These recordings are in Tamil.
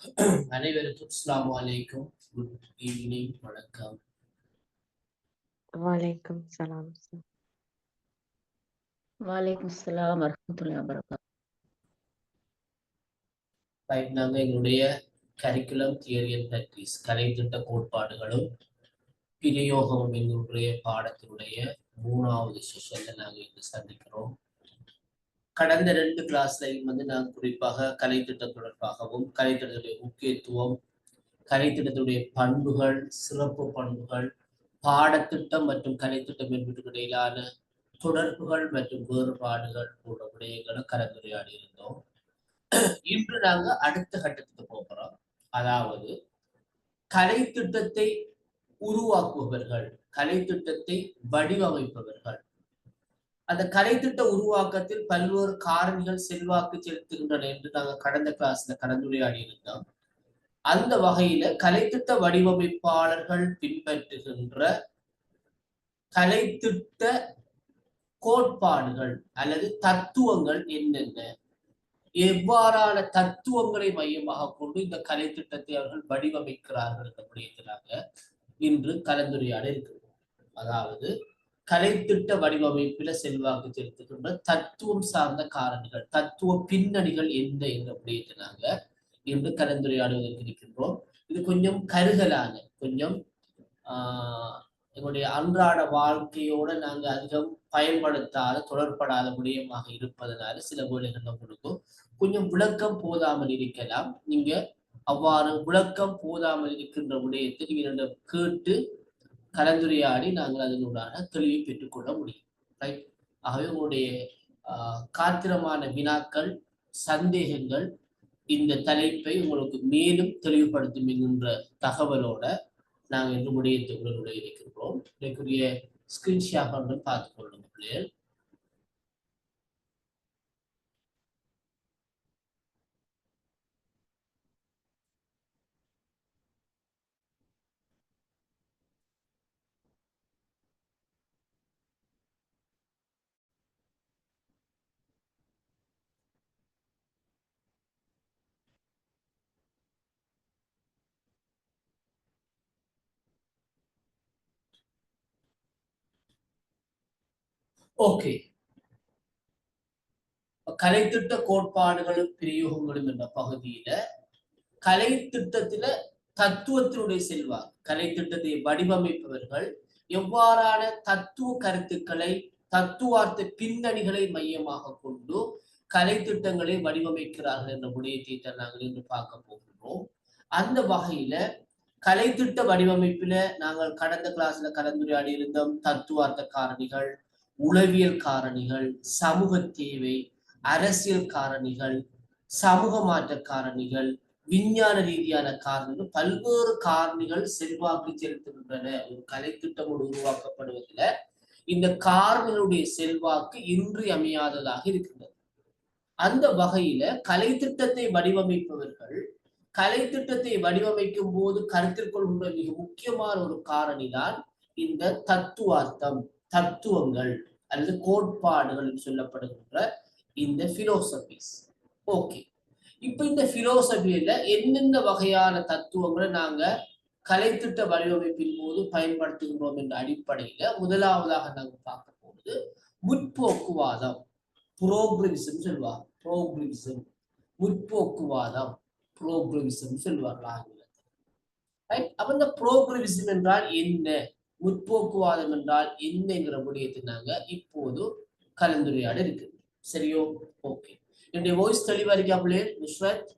அனைவருக்கும் அஸ்ஸலாமு அலைக்கும். குட் ஈவினிங், வணக்கம். وعليكم السلام. وعليكم السلام ورحمة الله وبركاته. நாங்கள் எங்களுடைய கரிக்குலம் தியரி அண்ட் பிராக்டிஸ் கலைத்திட்ட கோட்பாடுகளும் பிரயோகமும் எங்களுடைய பாடத்தினுடைய 3வது செஷன்ல நாங்கள் இன்று சந்திக்கிறோம். கடந்த 2 கிளாஸ்லையும் நாங்கள் குறிப்பாக கலைத்திட்டம் தொடர்பாகவும் கலைத்திட்டத்துடைய முக்கியத்துவம், கலைத்திட்டத்துடைய பண்புகள், சிறப்பு பண்புகள், பாடத்திட்டம் மற்றும் கலைத்திட்டம் என்பதற்கு இடையிலான தொடர்புகள் மற்றும் வேறுபாடுகள் போன்ற விடயங்களை கலந்துரையாடி இருந்தோம். இன்று நாங்க அடுத்த கட்டத்துக்கு போகிறோம். அதாவது கலைத்திட்டத்தை உருவாக்குபவர்கள், கலைத்திட்டத்தை வடிவமைப்பவர்கள், அந்த கலைத்திட்ட உருவாக்கத்தில் பல்வேறு காரணிகள் செல்வாக்கு செலுத்துகின்றன என்று நாங்க கடந்த கிளாஸ்ல கலந்துரையாடி இருந்தோம். அந்த வகையில கலைத்திட்ட வடிவமைப்பாளர்கள் பின்பற்றுகின்ற கலைத்திட்ட கோட்பாடுகள் அல்லது தத்துவங்கள் என்னென்ன, எவ்வாறான தத்துவங்களை மையமாக கொண்டு இந்த கலைத்திட்டத்தை அவர்கள் வடிவமைக்கிறார்கள் என்ற விடயத்திலாக இன்று கலந்துரையாட இருக்கிறோம். அதாவது கலைத்திட்ட வடிவமைப்பில செல்வாக்கு செலுத்துகின்ற தத்துவம் சார்ந்த காரணிகள், தத்துவ பின்னணிகள் என்ன என்ற விடயத்திலாக இன்று கலந்துரையாடுவதற்கு இருக்கின்றோம். இது கொஞ்சம் கருகலான, கொஞ்சம் எங்களுடைய அன்றாட வாழ்க்கையோட நாங்க அதிகம் பயன்படுத்தாத, தொடர்படாத விடயமாக இருப்பதனால சில வேளைகள் உங்களுக்கு கொஞ்சம் விளக்கம் போதாமல் இருக்கலாம். நீங்க அவ்வாறு விளக்கம் போதாமல் இருக்கின்ற விடயத்தை நீங்க கேட்டு கலந்துரையாடி நாங்கள் அதனூடான தெளிவை பெற்றுக்கொள்ள முடியும். ரைட்? ஆகவே உங்களுடைய காத்திரமான வினாக்கள், சந்தேகங்கள் இந்த தலைப்பை உங்களுக்கு மேலும் தெளிவுபடுத்தும் என்கின்ற தகவலோட நாங்கள் இன்று விடயத்தை உங்களுடைய இருக்கின்றோம். இதற்குரிய ஸ்கிரீன்ஷாட் வந்து பார்த்துக் கொள்ளுங்க பிள்ளைகள். ஓகே, கலைத்திட்ட கோட்பாடுகளும் பிரயோகங்களும் என்ற பகுதியில கலைத்திட்டத்தில தத்துவத்தினுடைய செல்வாக்கு, கலைத்திட்டத்தை வடிவமைப்பவர்கள் எவ்வாறான தத்துவ கருத்துக்களை, தத்துவார்த்த பின்னணிகளை மையமாக கொண்டு கலைத்திட்டங்களை வடிவமைக்கிறார்கள் என்ற விடயத்தை தான் நாங்கள் இன்று பார்க்க போகிறோம். அந்த வகையில கலைத்திட்ட வடிவமைப்பில நாங்கள் கடந்த கிளாஸ்ல கலந்துரையாடி இருந்தோம். தத்துவார்த்த காரணிகள், உளவியல் காரணிகள், சமூக தேவை, அரசியல் காரணிகள், சமூக மாற்ற காரணிகள், விஞ்ஞான ரீதியான காரணிகள், பல்வேறு காரணிகள் செல்வாக்கு செலுத்துகின்றன. ஒரு கலைத்திட்டம் உருவாக்கப்படுவதில் இந்த காரணிகளுடைய செல்வாக்கு இன்றியமையாததாக இருக்கின்றது. அந்த வகையில கலைத்திட்டத்தை வடிவமைப்பவர்கள் கலைத்திட்டத்தை வடிவமைக்கும் போது கருத்தில் கொள்கின்ற மிக முக்கியமான ஒரு காரணி தான் இந்த தத்துவார்த்தம், தத்துவங்கள் அல்லது கோட்பாடுகள் சொல்லப்படுகின்ற இந்த பிலோசபிஸ். ஓகே, இப்ப இந்த பிலோசபியில என்னென்ன வகையான தத்துவங்களை நாங்க கலைத்திட்ட வடிவமைப்பின் போது பயன்படுத்துகின்றோம் என்ற அடிப்படையில முதலாவதாக நாங்க பார்க்க போகுது முற்போக்குவாதம், புரோகிரவிசம் சொல்லுவாங்க. புரோகிரவிசம், முற்போக்குவாதம், புரோகிரவிசம் சொல்லுவார்கள் ஆங்கிலத்தில். அப்ப இந்த புரோகிரவிசம் என்றால் என்ன, முற்போக்குவாதம் என்றால் என்னங்கிற விடயத்தை நாங்க இப்போது கலந்துரையாட இருக்கு. சரியோ? ஓகே, என்னுடைய வாய்ஸ் தெளிவா இருக்கா பிள்ளைகள்? நுஸ்ரத்?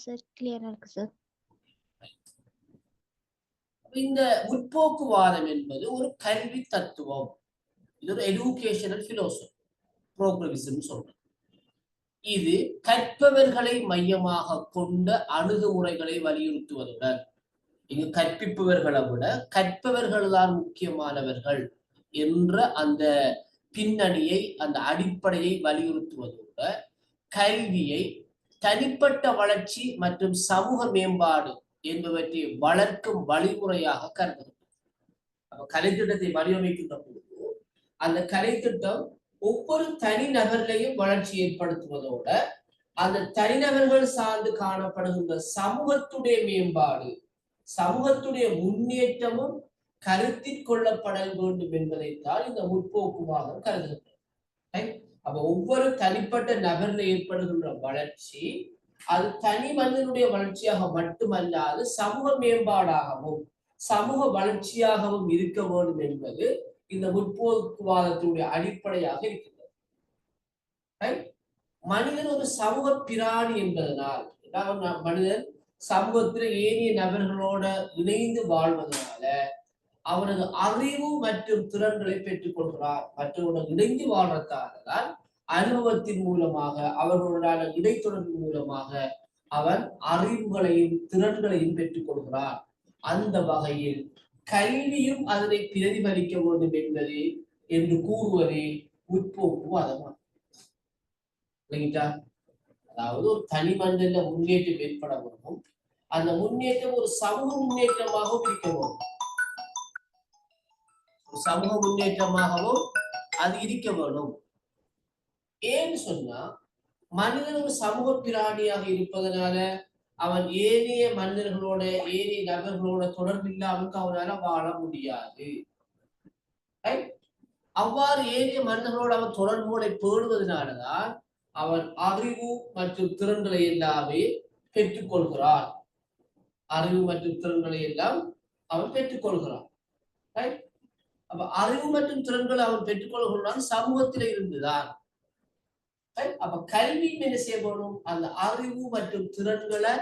சார் கிளியரா இருக்கு சார். இந்த முற்போக்குவாதம் என்பது ஒரு கல்வி தத்துவம். இது ஒரு எஜுகேஷனல் பிலோசபி, புரோகிரவிசம் சொல்றோம். இது கற்பவர்களை மையமாக கொண்ட அணுகுமுறைகளை வலியுறுத்துவதுடன், இங்கு கற்பிப்பவர்களை விட கற்பவர்கள் தான் முக்கியமானவர்கள் என்ற அந்த பின்னணியை, அந்த அடிப்படையை வலியுறுத்துவதோடு கல்வியை தனிப்பட்ட வளர்ச்சி மற்றும் சமூக மேம்பாடு என்பவற்றை வளர்க்கும் வழிமுறையாக கருதுகிறது. அப்ப கலைத்திட்டத்தை வடிவமைக்கின்ற போது அந்த கலைத்திட்டம் ஒவ்வொரு தனி நபர்களையும் வளர்ச்சி ஏற்படுத்துவதோட அந்த தனிநபர்கள் சார்ந்து காணப்படுகின்ற சமூகத்துடைய மேம்பாடு, சமூகத்துடைய முன்னேற்றமும் கருத்தில் கொள்ளப்பட வேண்டும் என்பதைத்தான் இந்த முற்போக்குவாதம் கருதுகிறது. அப்ப ஒவ்வொரு தனிப்பட்ட நபரில் ஏற்படுகின்ற வளர்ச்சி அது தனி மனிதனுடைய வளர்ச்சியாக மட்டுமல்லாது சமூக மேம்பாடாகவும் சமூக வளர்ச்சியாகவும் இருக்க வேண்டும் என்பது இந்த முற்போக்குவாதத்தினுடைய அடிப்படையாக இருக்கின்றது. மனிதன் ஒரு சமூக பிராணி என்பதனால், மனிதன் சமூகத்தில் ஏனைய நபர்களோட இணைந்து வாழ்வதனால அவனது அறிவு மற்றும் திறன்களை பெற்றுக் கொள்கிறார். மற்றவருடன் இணைந்து வாழ்றதால்தான் அனுபவத்தின் மூலமாக அவர்களுடான இடைத்தொடர்பு மூலமாக அவன் அறிவுகளையும் திறன்களையும் பெற்றுக் கொள்கிறான். அந்த வகையில் கல்வியும் அதனை பிரதிபலிக்க வேண்டும் என்பது என்று கூறுவதே முற்போக்குவாதமாகும். அதாவது ஒரு தனி மனிதன முன்னேற்றம் ஏற்பட வேண்டும். அந்த முன்னேற்றம் ஒரு சமூக முன்னேற்றமாகவும் இருக்க வேண்டும். சமூக முன்னேற்றமாகவும் அது இருக்க வேண்டும். ஏன்னு சொன்னா மனிதன் ஒரு சமூக பிராணியாக இருப்பதனால அவன் ஏனைய மனிதர்களோட ஏனைய நபர்களோட தொடர்பு இல்லாமல் அவனால வாழ முடியாது. அவ்வாறு ஏனைய மனிதர்களோட அவன் தொடர்புகளை பேணுவதனாலதான் அவன் அறிவு மற்றும் திறன்களை எல்லாமே பெற்றுக்கொள்கிறான். அறிவு மற்றும் திறன்களை எல்லாம் அவன் பெற்றுக்கொள்கிறான். அப்ப அறிவு மற்றும் திறன்களை அவன் பெற்றுக்கொள்கிறான் சமூகத்தில இருந்துதான். அப்ப கல்வி என்ன செய்யப்படும்? அந்த அறிவு மற்றும் திறன்களை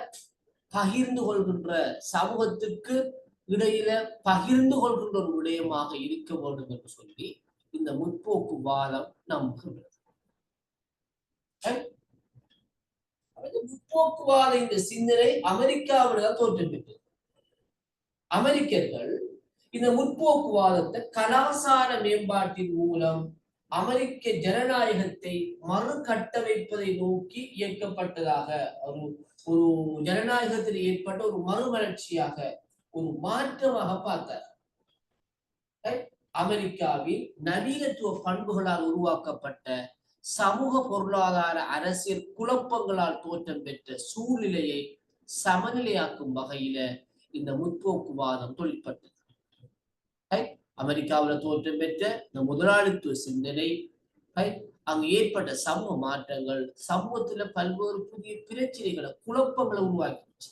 பகிர்ந்து கொள்கின்ற சமூகத்துக்கு இடையில பகிர்ந்து கொள்கின்ற ஒரு விடயமாக இருக்க வேண்டும் என்று சொல்லி இந்த முற்போக்கு வாதம் நம்புகின்றது. முற்போக்குவாத இந்த சிந்தனை அமெரிக்காவில்தான் தோற்றம் பெற்றது. அமெரிக்கர்கள் இந்த முற்போக்குவாதத்தை கலாசார மேம்பாட்டின் மூலம் அமெரிக்க ஜனநாயகத்தை மறுகட்டமைப்பதை நோக்கி இயக்கப்பட்டதாக ஒரு ஜனநாயகத்தில் ஏற்பட்ட ஒரு மறுமலர்ச்சியாக ஒரு மாற்றமாக பார்த்தார். அமெரிக்காவில் நவீனத்துவ பண்புகளால் உருவாக்கப்பட்ட சமூக பொருளாதார அரசியல் குழப்பங்களால் தோற்றம் பெற்ற சூழ்நிலையை சமநிலையாக்கும் வகையில இந்த முற்போக்குவாதம் தொழிற்பட்டது. அமெரிக்காவில் தோற்றம் பெற்ற இந்த முதலாளித்துவ சிந்தனை அங்கு ஏற்பட்ட சமூக மாற்றங்கள் சமூகத்துல பல்வேறு புதிய பிரச்சனைகளை குழப்பங்களை உருவாக்கிச்சு.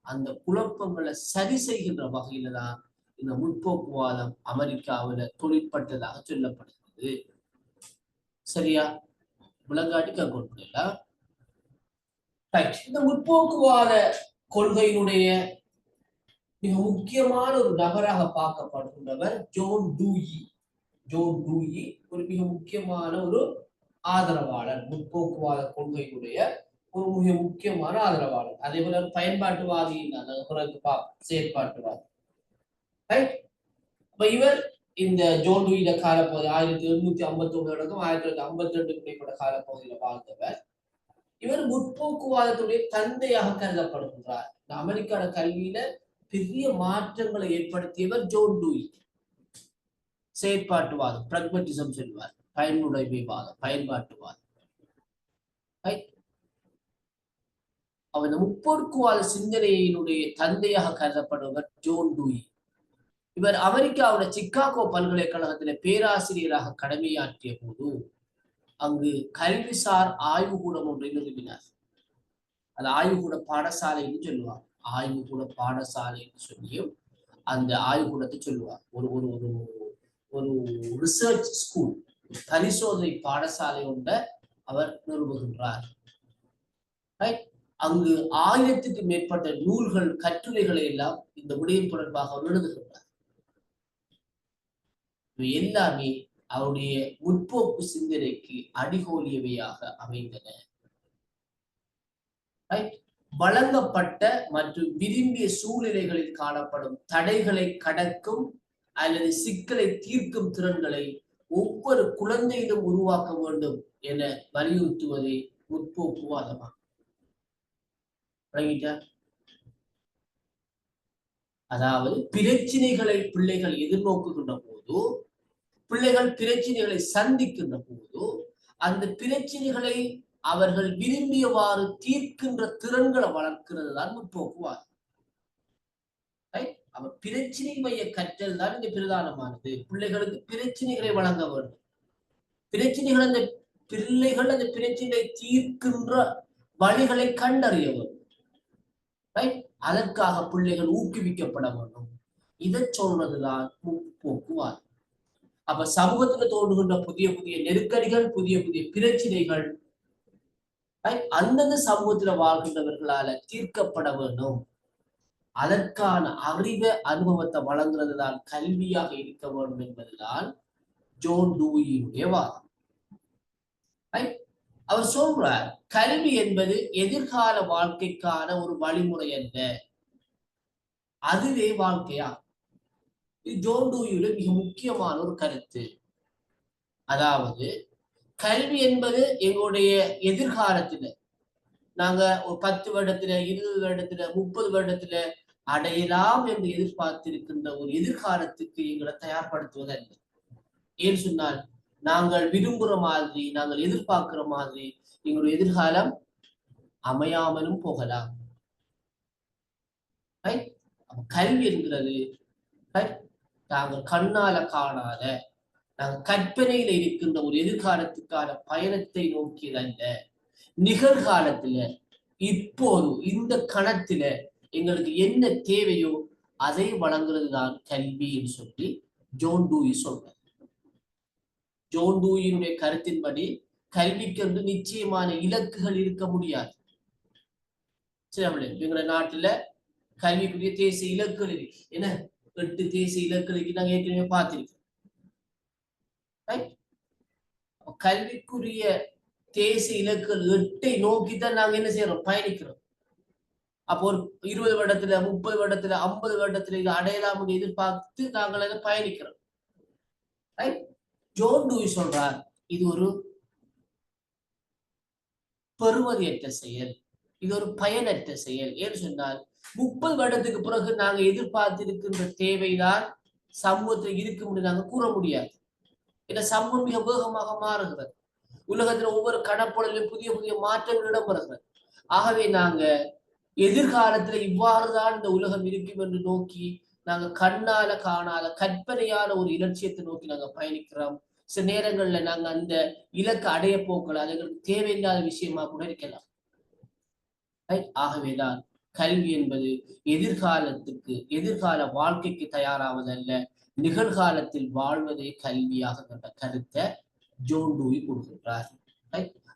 அந்த குழப்பங்களை சரி செய்கின்ற வகையில தான் இந்த முற்போக்குவாதம் அமெரிக்காவில தொழிற்பட்டதாக சொல்லப்படுகிறது. சரியா? விளங்காட்டி கற்கொள்ள இந்த முற்போக்குவாத கொள்கையினுடைய மிக முக்கியமான ஒரு நபராக பார்க்கப்படுகின்றவர் ஜோன் டூயி. ஜோன் டூயி ஒரு மிக முக்கியமான ஒரு ஆதரவாளர், முற்போக்குவாத கொள்கையுடைய ஒரு மிக முக்கியமான ஆதரவாளர். அதே போல பயன்பாட்டுவாதி செயற்பாட்டுவாதி. இவர் இந்த ஜோன் டூயில காலப்பகுதி 1859 1952 இடைப்பட்ட காலப்பகுதியில வாழ்ந்தவர். இவர் முற்போக்குவாதத்துடைய தந்தையாக கருதப்படுகின்றார். இந்த அமெரிக்கான கல்வியில பெரிய மாற்றங்களை ஏற்படுத்தியவர் ஜோன் டூயி. செயற்பாட்டுவாதம், பிராக்மட்டிசம் சொல்வார், பயனுடைமைவாதம், பயன்பாட்டுவாதம். அவர் முற்போக்குவாத சிந்தனையினுடைய தந்தையாக கருதப்படுவர் ஜோன் டூயி. இவர் அமெரிக்காவோட சிக்காகோ பல்கலைக்கழகத்தில பேராசிரியராக கடமையாற்றிய போது அங்கு கல்விசார் ஆய்வுகூடம் ஒன்றை நிறுவினார். அது ஆய்வுகூட பாடசாலைன்னு சொல்லுவார். ஆய்வுகூட பாடசாலைன்னு சொல்லியும் அந்த ஆய்வுகூடத்தை சொல்லுவார். ஒரு ஒரு ஒரு ஒரு ரிசர்ச் ஸ்கூல், பரிசோதனை பாடசாலை ஒன்ற அவர் நிறுவுகின்றார். அங்கு 1000க்கு மேற்பட்ட நூல்கள், கட்டுரைகளை எல்லாம் இந்த விடயம் தொடர்பாக எழுதுகின்றார். எல்லாமே அவருடைய முற்போக்கு சிந்தனைக்கு அடிகோலியவையாக அமைந்தன. வழங்கப்பட்ட மற்றும் விரும்பிய சூழ்நிலைகளில் காணப்படும் தடைகளை கடக்கும் அல்லது சிக்கலை தீர்க்கும் திறன்களை ஒவ்வொரு குழந்தையிலும் உருவாக்க வேண்டும் என வலியுறுத்துவதே முற்போக்குவாதமாகும். அதாவது பிரச்சனைகளை பிள்ளைகள் எதிர்நோக்குகின்ற போது, பிள்ளைகள் பிரச்சனைகளை சந்திக்கின்ற போது அந்த பிரச்சனைகளை அவர்கள் விரும்பியவாறு தீர்க்கின்ற திறன்களை வளர்க்கிறது தான் முற்போக்குவாதம். அவர் பிரச்சனை மைய கற்றல் தான் இங்க பிரதானமானது. பிள்ளைகளுக்கு பிரச்சனைகளை வழங்க வேண்டும். பிரச்சனைகள் அந்த பிள்ளைகள் அந்த பிரச்சனையை தீர்க்கின்ற வழிகளை கண்டறிய வேண்டும். அதற்காக பிள்ளைகள் ஊக்குவிக்கப்பட வேண்டும். இதை சொல்றதுதான் முற்போக்குவாதம். அப்ப சமூகத்துல தோன்றுகின்ற புதிய புதிய நெருக்கடிகள், புதிய புதிய பிரச்சனைகள் அந்தந்த சமூகத்துல வாழ்கின்றவர்களால தீர்க்கப்பட வேண்டும். அதற்கான அறிவை அனுபவத்தை வழங்குறது தான் கல்வியாக இருக்க வேண்டும் என்பதுதான் ஜோன் டூயினுடைய வாதம். அவர் சொல்றார், கல்வி என்பது எதிர்கால வாழ்க்கைக்கான ஒரு வழிமுறை அல்ல, அதுவே வாழ்க்கையா. இது ஜோன் டூயில மிக முக்கியமான ஒரு கருத்து. அதாவது கல்வி என்பது எங்களுடைய எதிர்காலத்துல நாங்க ஒரு 10 வருடத்துல, 20 வருடத்துல, 30 வருடத்துல அடையலாம் என்று எதிர்பார்த்திருக்கின்ற ஒரு எதிர்காலத்துக்கு எங்களை தயார்படுத்துவதல்ல. ஏன் சொன்னால், நாங்கள் விரும்புகிற மாதிரி, நாங்கள் எதிர்பார்க்கிற மாதிரி எங்களுடைய எதிர்காலம் அமையாமலும் போகலாம். கல்வி என்கிறது நாங்கள் கண்ணால காணாத, நாங்கள் கற்பனையில இருக்கின்ற ஒரு எதிர்காலத்துக்கான பயணத்தை நோக்கியதல்ல. நிகழ்காலத்துல இப்போது இந்த கணத்துல எங்களுக்கு என்ன தேவையோ அதை வழங்குறது தான் கல்வின்னு சொல்லி ஜோன் டூயி சொல்றார். ஜோன் டூயினுடைய கருத்தின்படி கல்விக்கு வந்து நிச்சயமான இலக்குகள் இருக்க முடியாது. சரி, எங்களுடைய நாட்டுல கல்விக்குரிய தேசிய இலக்குகள் இருக்கு. என்ன 8 தேசிய இலக்குகளுக்கு நாங்க ஏற்கனவே பார்த்திருக்கோம். கல்விக்குரிய தேசிய இலக்குகள் 8ஐ நோக்கித்தான் நாங்க என்ன செய்யறோம், பயணிக்கிறோம். அப்போ ஒரு 20 வருடத்துல, 30 வருடத்துல, 50 வருடத்துல இது அடையலாம் எதிர்பார்த்து நாங்கள் அதை பயணிக்கிறோம். ஜோன் டூயி சொல்றார், இது ஒரு பெறுவதையற்ற செயல், இது ஒரு பயனற்ற செயல். ஏன்னு சொன்னால், 30 வருடத்துக்கு பிறகு நாங்க எதிர்பார்த்திருக்கின்ற தேவைதான் சமூகத்தில் இருக்கும் நாங்க கூற முடியாது. ஏன்னா சமூகம் மிக வேகமாக மாறுகிறது. உலகத்துல ஒவ்வொரு கணப்பொழுதிலும் புதிய புதிய மாற்றங்கள் இடம்பெறுகிறது. ஆகவே நாங்க எதிர்காலத்துல இவ்வாறுதான் இந்த உலகம் இருக்கும் என்று நோக்கி நாங்க கண்ணால காணாத கற்பனையான ஒரு இலட்சியத்தை நோக்கி நாங்க பயணிக்கிறோம். சில நேரங்கள்ல நாங்க அந்த இலக்கு அடைய போக்கள் அது எங்களுக்கு தேவையில்லாத விஷயமா கூட இருக்கலாம். ஆகவேதான் கல்வி என்பது எதிர்காலத்துக்கு, எதிர்கால வாழ்க்கைக்கு தயாராவதல்ல, நிகழ்காலத்தில் வாழ்வதே கல்வியாக கண்ட கருத்தை ஜோன் டூயி கொடுக்கின்றார்.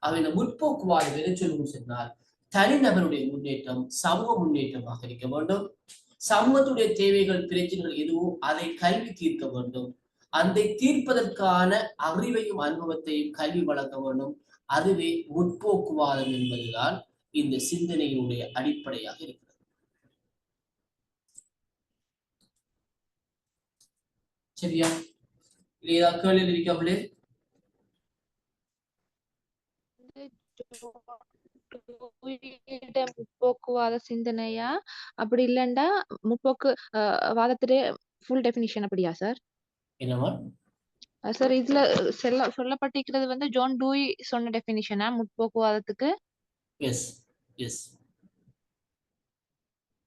அவன் இந்த முற்போக்குவாதம் எதை சொல்லும் சொன்னால், தனிநபருடைய முன்னேற்றம் சமூக முன்னேற்றமாக இருக்க வேண்டும். சமூகத்துடைய தேவைகள், பிரச்சனைகள் எதுவும் அதை கல்வி தீர்க்க வேண்டும். அதை தீர்ப்பதற்கான அறிவையும் அனுபவத்தையும் கல்வி வழங்க வேண்டும். அதுவே முற்போக்குவாதம் என்பதுதான் இந்த சிந்தனையினுடைய அடிப்படையாக இருக்கிறது. சரியா? ஏதாவது கேள்வி இருக்காங்களே? முற்போக்குவாத சிந்தனையா, அப்படி இல்லண்டா முற்போக்கு வாதத்திலே ஃபுல் டெஃபினிஷன் அப்படியா சார்? என்னவா சார், இதுல சொல்லப்பட்டிருக்கிறது வந்து ஜோன் டூயி சொன்ன டெஃபினிஷனா முற்போக்குவாதத்துக்கு? S S.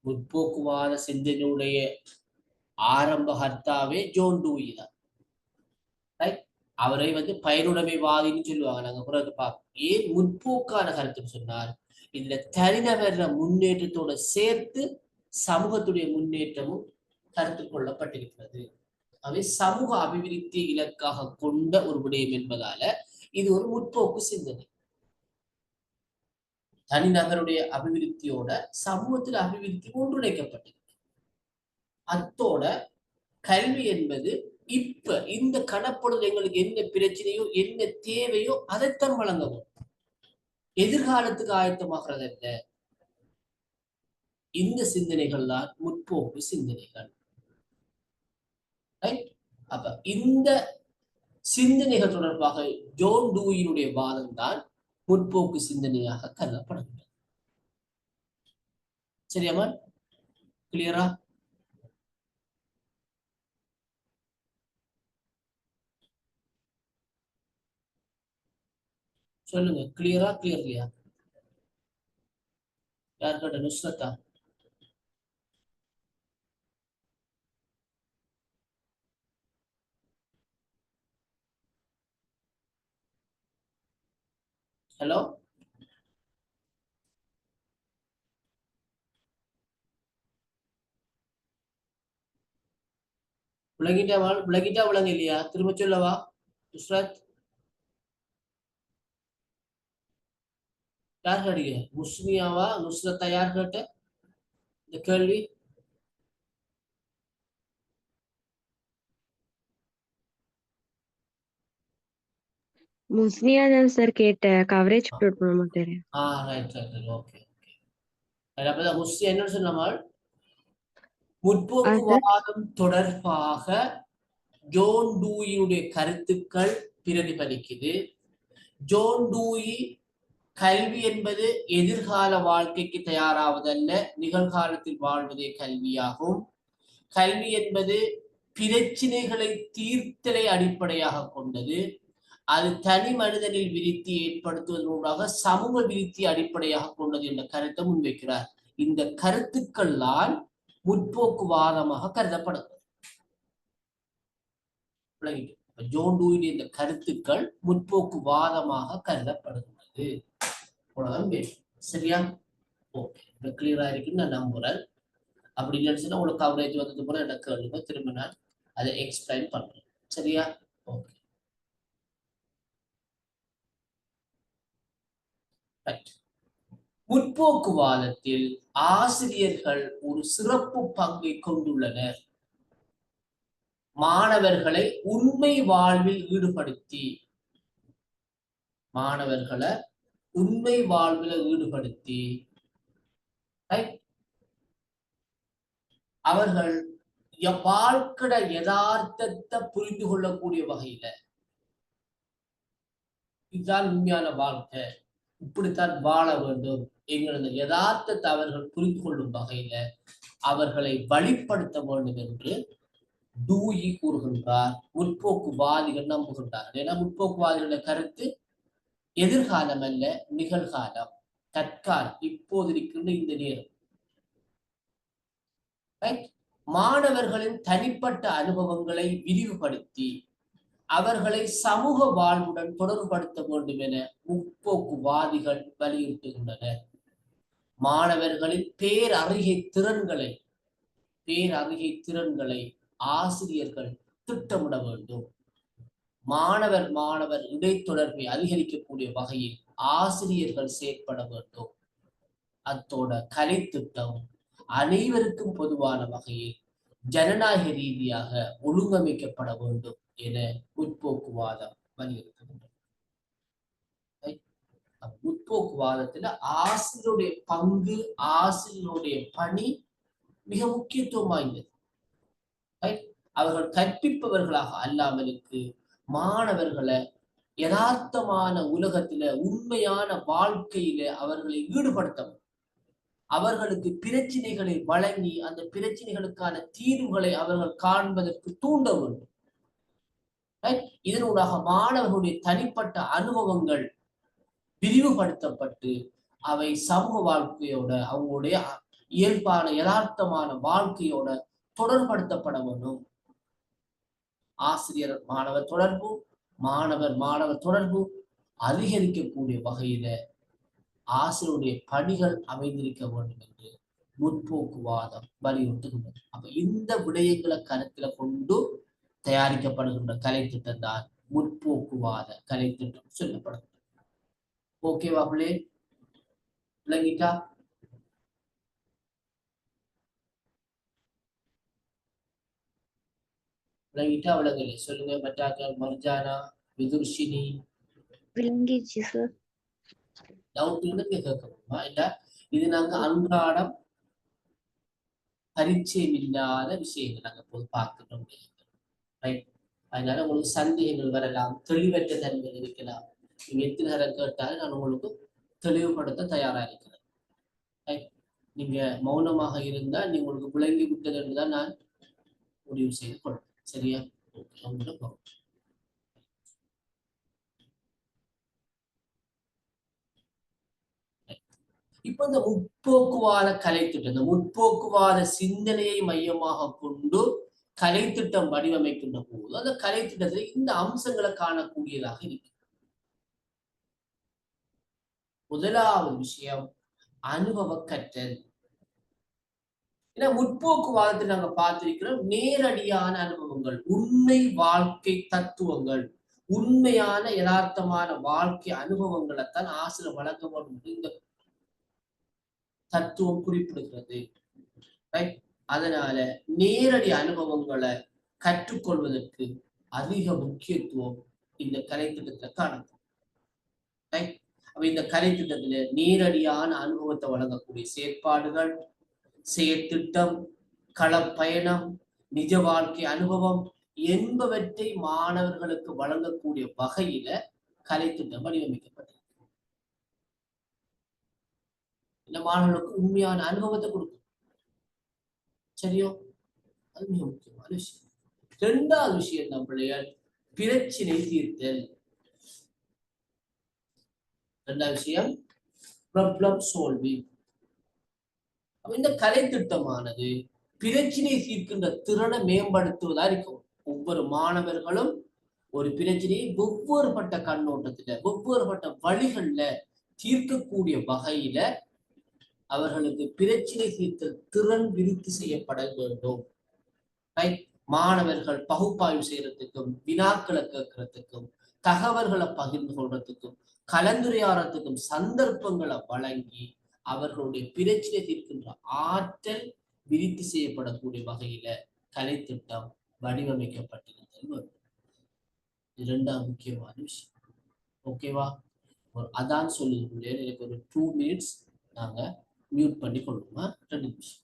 முற்போக்குவாத சிந்தனையுடைய ஆரம்ப கர்த்தாவே ஜோன் டூயி தான். அவரை வந்து பயனுடைமைவாதின்னு சொல்லுவாங்க. நாங்க பிறகு பார்ப்போம். ஏன் முற்போக்கான கருத்துன்னு சொன்னால், இதுல தனிநபர் முன்னேற்றத்தோட சேர்த்து சமூகத்துடைய முன்னேற்றமும் கருத்தில் கொள்ளப்பட்டிருக்கிறது. அவை சமூக அபிவிருத்தி இலக்காக கொண்ட ஒரு விடயம் என்பதால இது ஒரு முற்போக்கு சிந்தனை. தனிநபருடைய அபிவிருத்தியோட சமூகத்தில் அபிவிருத்தி ஒன்றிணைக்கப்பட்டது. அத்தோட கல்வி என்பது இப்ப இந்த கணப்பொழுது எங்களுக்கு என்ன பிரச்சனையோ என்ன தேவையோ அதைத்தான் வழங்கவும், எதிர்காலத்துக்கு ஆயத்தமாகிறது அல்ல. இந்த சிந்தனைகள் தான் முற்போக்கு சிந்தனைகள். அப்ப இந்த சிந்தனைகள் தொடர்பாக ஜோன் டூயினுடைய வாதம் தான் முற்போக்கு சிந்தனையாக கருதப்படுகிறது. சரியாமா? கிளியரா? சொல்லுங்க, கிளியரா கிளியர்லையா? யார் கேட்ட? நுஸ்ரத்தா? ஹலோ, விளங்கிட்டா? விளங்கிட்டா விளங்க இல்லையா? திரும்ப சொல்லவா நுஸ்ரத்? யார் கேட்டீங்க? முஸ்மியாவா நுஸ்ரத்தா? யார் கேட்ட இந்த கேள்வி? முஸ்னியா தான் சார் கேட்டேன். கவரேஜ் அப்லோட் பண்ண மாட்டேன். Right right, okay. அப்பதான் முஸ்லிம் என்ன சொன்னால், முற்போக்குவாதம் தொடர்பாக ஜோன் டூயினுடைய கருத்துக்கள் பிரதிபலிக்குது. ஜோன் டூயி கல்வி என்பது எதிர்கால வாழ்க்கைக்கு தயாராவதல்ல, நிகழ்காலத்தில் வாழ்வதே கல்வியாகும். கல்வி என்பது பிரச்சினைகளை தீர்த்தலை அடிப்படையாக கொண்டது. அது தனி மனிதனில் விருத்தி ஏற்படுத்துவதற்காக சமூக விருத்தி அடிப்படையாக கொண்டது என்ற கருத்தை முன்வைக்கிறார். இந்த கருத்துக்கள்லாம் முற்போக்குவாதமாக கருதப்படுகிறது. ஜோன் டூயின் இந்த கருத்துக்கள் முற்போக்குவாதமாக கருதப்படுகிறது. சரியா? ஓகே, இப்ப கிளியரா இருக்குன்னு நான் நம்புறேன். அப்படி இல்லைன்னு சொன்னா உங்களுக்கு கவரேஜ் வந்தது போல எனக்கு கேளுங்க, திரும்ப நான் அதை எக்ஸ்பிளைன் பண்றேன். சரியா? Okay, right. முற்போக்குவாதத்தில் ஆசிரியர்கள் ஒரு சிறப்பு பங்கை கொண்டுள்ளனர். மாணவர்களை உண்மை வாழ்வில் ஈடுபடுத்தி அவர்கள் வாழ்க்கை யதார்த்தத்தை புரிந்து கொள்ளக்கூடிய வகையில, இதுதான் உண்மையான வாழ்க்கை, இப்படித்தான் வாழ வேண்டும் என்கிற யதார்த்தத்தை அவர்கள் புரிந்து கொள்ளும் வகையில அவர்களை வழிப்படுத்த வேண்டும் என்று டூயி கூறுகின்றார். முற்போக்குவாதிகள் நம்புகின்றார்கள். ஏன்னா முற்போக்குவாதிகளுடைய கருத்து எதிர்காலம் அல்ல, நிகழ்காலம், தற்காலம், இப்போது இருக்கின்ற இந்த நேரம். மாணவர்களின் தனிப்பட்ட அனுபவங்களை விரிவுபடுத்தி அவர்களை சமூக வாழ்வுடன் தொடர்புபடுத்த வேண்டும் என முற்போக்குவாதிகள் வலியுறுத்துகின்றனர். மாணவர்களின் பேரறிகை திறன்களை ஆசிரியர்கள் திட்டமிட வேண்டும். மாணவர் இடைத்தொடர்பை அதிகரிக்கக்கூடிய வகையில் ஆசிரியர்கள் செயற்பட வேண்டும். அத்தோட கலை திட்டம் அனைவருக்கும் பொதுவான வகையில் ஜனநாயக ரீதியாக ஒழுங்கமைக்கப்பட வேண்டும் என முற்போக்குவாதம் வலியுறுத்துகின்றது. முற்போக்குவாதத்துல ஆசிரியருடைய பங்கு, ஆசிரியருடைய பணி மிக முக்கியத்துவம் வாய்ந்தது. அவர்கள் கற்பிப்பவர்களாக அல்லாமலுக்கு மாணவர்களை யதார்த்தமான உலகத்தில, உண்மையான வாழ்க்கையில அவர்களை ஈடுபடுத்தவும், அவர்களுக்கு பிரச்சனைகளை வழங்கி அந்த பிரச்சனைகளுக்கான தீர்வுகளை அவர்கள் காண்பதற்கு தூண்ட வேண்டும். இதனூடாக மாணவர்களுடைய தனிப்பட்ட அனுபவங்கள் விரிவுபடுத்தப்பட்டு அவை சமூக வாழ்க்கையோட, அவங்களுடைய இயல்பான யதார்த்தமான வாழ்க்கையோட தொடர்படுத்தப்பட வேண்டும். ஆசிரியர் மாணவர் தொடர்பு, மாணவர் தொடர்பு அதிகரிக்கக்கூடிய வகையில ஆசிரியருடைய பணிகள் அமைந்திருக்க வேண்டும் என்று முற்போக்குவாதம் வலியுறுத்துகின்றது. அப்ப இந்த விடயங்களை கருத்துல கொண்டு தயாரிக்கப்படுகின்ற கலை திட்டம் தான் முற்போக்குவாத கலை திட்டம் சொல்லப்படுகிறது. ஓகேவா பிள்ளை? விளங்கிட்டா? விளங்கிட்டா விளங்கலை? சொல்லுங்க. மற்றாக்கள் மர்ஜானா, விதுர்ஷினி, விளங்கிச்சு சார். டவுட் இருந்து கேட்கணுமா? இல்ல இது நாங்க அன்றாடம் பரிச்சயம் இல்லாத விஷயங்கள் நாங்க போய் பார்க்கிறோம். ரைட்? அதனால உங்களுக்கு சந்தேகங்கள் வரலாம், தெளிவற்ற தன்மை இருக்கலாம். நீங்க எத்தனை நேரம் கேட்டாலும் நான் உங்களுக்கு தெளிவுபடுத்த தயாரா இருக்கிறேன். ரைட்? நீங்க மௌனமாக இருந்தால் நீங்க உங்களுக்கு விளங்கி விட்டது என்றுதான் நான் முடிவு செய்து கொள்றேன். சரியா? உங்களுக்கு இப்ப இந்த முற்போக்குவாத கலைத்திட்டம், இந்த முற்போக்குவாத சிந்தனையை மையமாக கொண்டு கலைத்திட்டம் வடிவமைக்கின்ற போது அந்த கலைத்திட்டத்தில் இந்த அம்சங்களை காணக்கூடியதாக இருக்கு. முதலாவது விஷயம் அனுபவ கற்றல். ஏன்னா முற்போக்குவாதத்தை நாங்க பார்த்திருக்கிறோம், நேரடியான அனுபவங்கள், உண்மை வாழ்க்கை தத்துவங்கள், உண்மையான யதார்த்தமான வாழ்க்கை அனுபவங்களைத்தான் ஆசிரியர் வழங்க வேண்டும் இந்த தத்துவம் குறிப்பிடுகிறது. அதனால நேரடி அனுபவங்களை கற்றுக்கொள்வதற்கு அதிக முக்கியத்துவம் இந்த கலைத்திட்டத்துல காணப்படும். அப்ப இந்த கலைத்திட்டத்துல நேரடியான அனுபவத்தை வழங்கக்கூடிய செயற்பாடுகள், செயற்திட்டம், களப்பயணம், நிஜ வாழ்க்கை அனுபவம் என்பவற்றை மாணவர்களுக்கு வழங்கக்கூடிய வகையில கலைத்திட்டம் வடிவமைக்கப்பட்டது. இந்த மாணவர்களுக்கு உண்மையான அனுபவத்தை கொடுக்கும். சரியோ? அது மிக முக்கியமான விஷயம். இரண்டாவது விஷயம் நம்மளுடைய பிரச்சினை தீர்த்தல். இரண்டாவது விஷயம் ப்ராப்ளம் சால்விங். இந்த கலைத்திட்டமானது பிரச்சினை தீர்க்கின்ற திறனை மேம்படுத்துவதா இருக்கும். ஒவ்வொரு மாணவர்களும் ஒரு பிரச்சனையை வெவ்வேறுபட்ட கண்ணோட்டத்துல வெவ்வேறுபட்ட வழிகள்ல தீர்க்கக்கூடிய வகையில அவர்களுக்கு பிரச்சினை தீர்த்தல் திறன் விருத்தி செய்யப்பட வேண்டும். மாணவர்கள் பகுப்பாய்வு செய்யறதுக்கும், வினாக்களை கேட்கறதுக்கும், தகவல்களை பகிர்ந்து கொள்றதுக்கும், கலந்துரையாடுறதுக்கும் சந்தர்ப்பங்களை வழங்கி அவர்களுடைய பிரச்சனை தீர்க்கின்ற ஆற்றல் விருத்தி செய்யப்படக்கூடிய வகையில கலைத்திட்டம் வடிவமைக்கப்பட்டிருந்தது. இரண்டாம் முக்கியமான விஷயம். ஓகேவா? அதான் சொல்லுங்க, எனக்கு ஒரு 2 minutes நாங்க மியூட் பண்ணி கொள்ளுமா? 2 நிமிஷம்.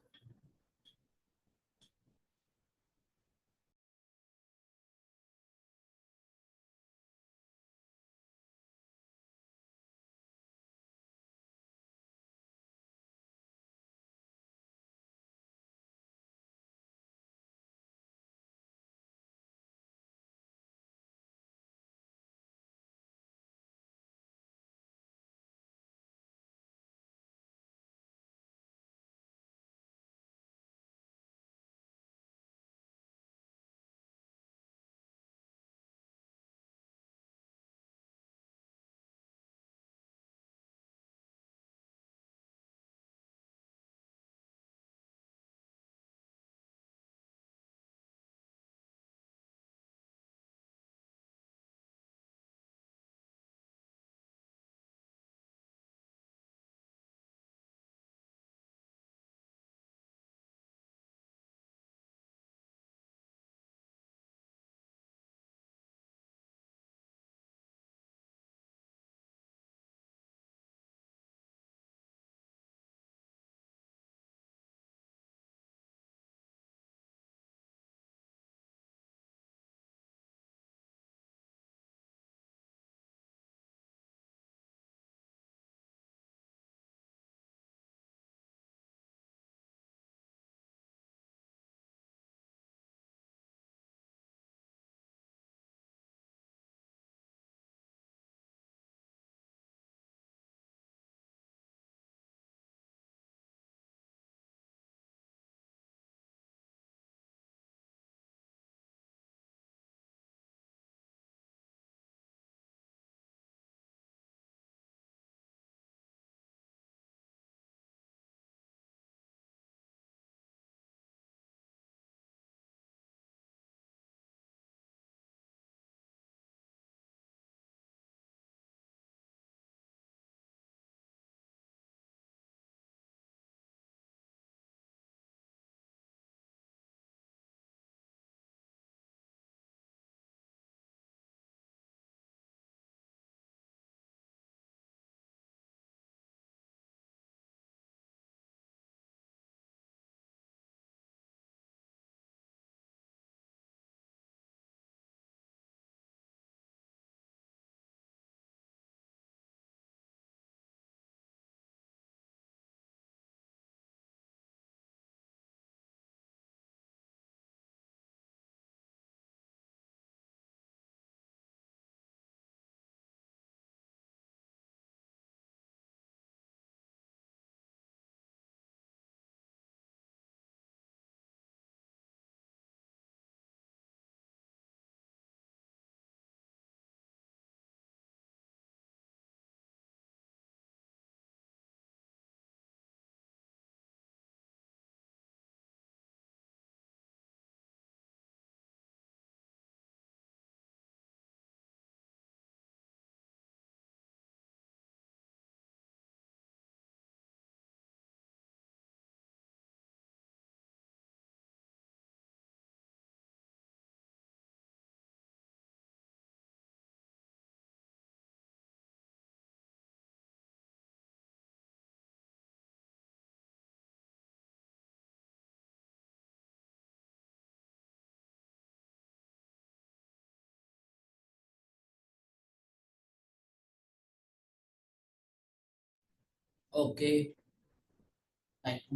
ஓகே.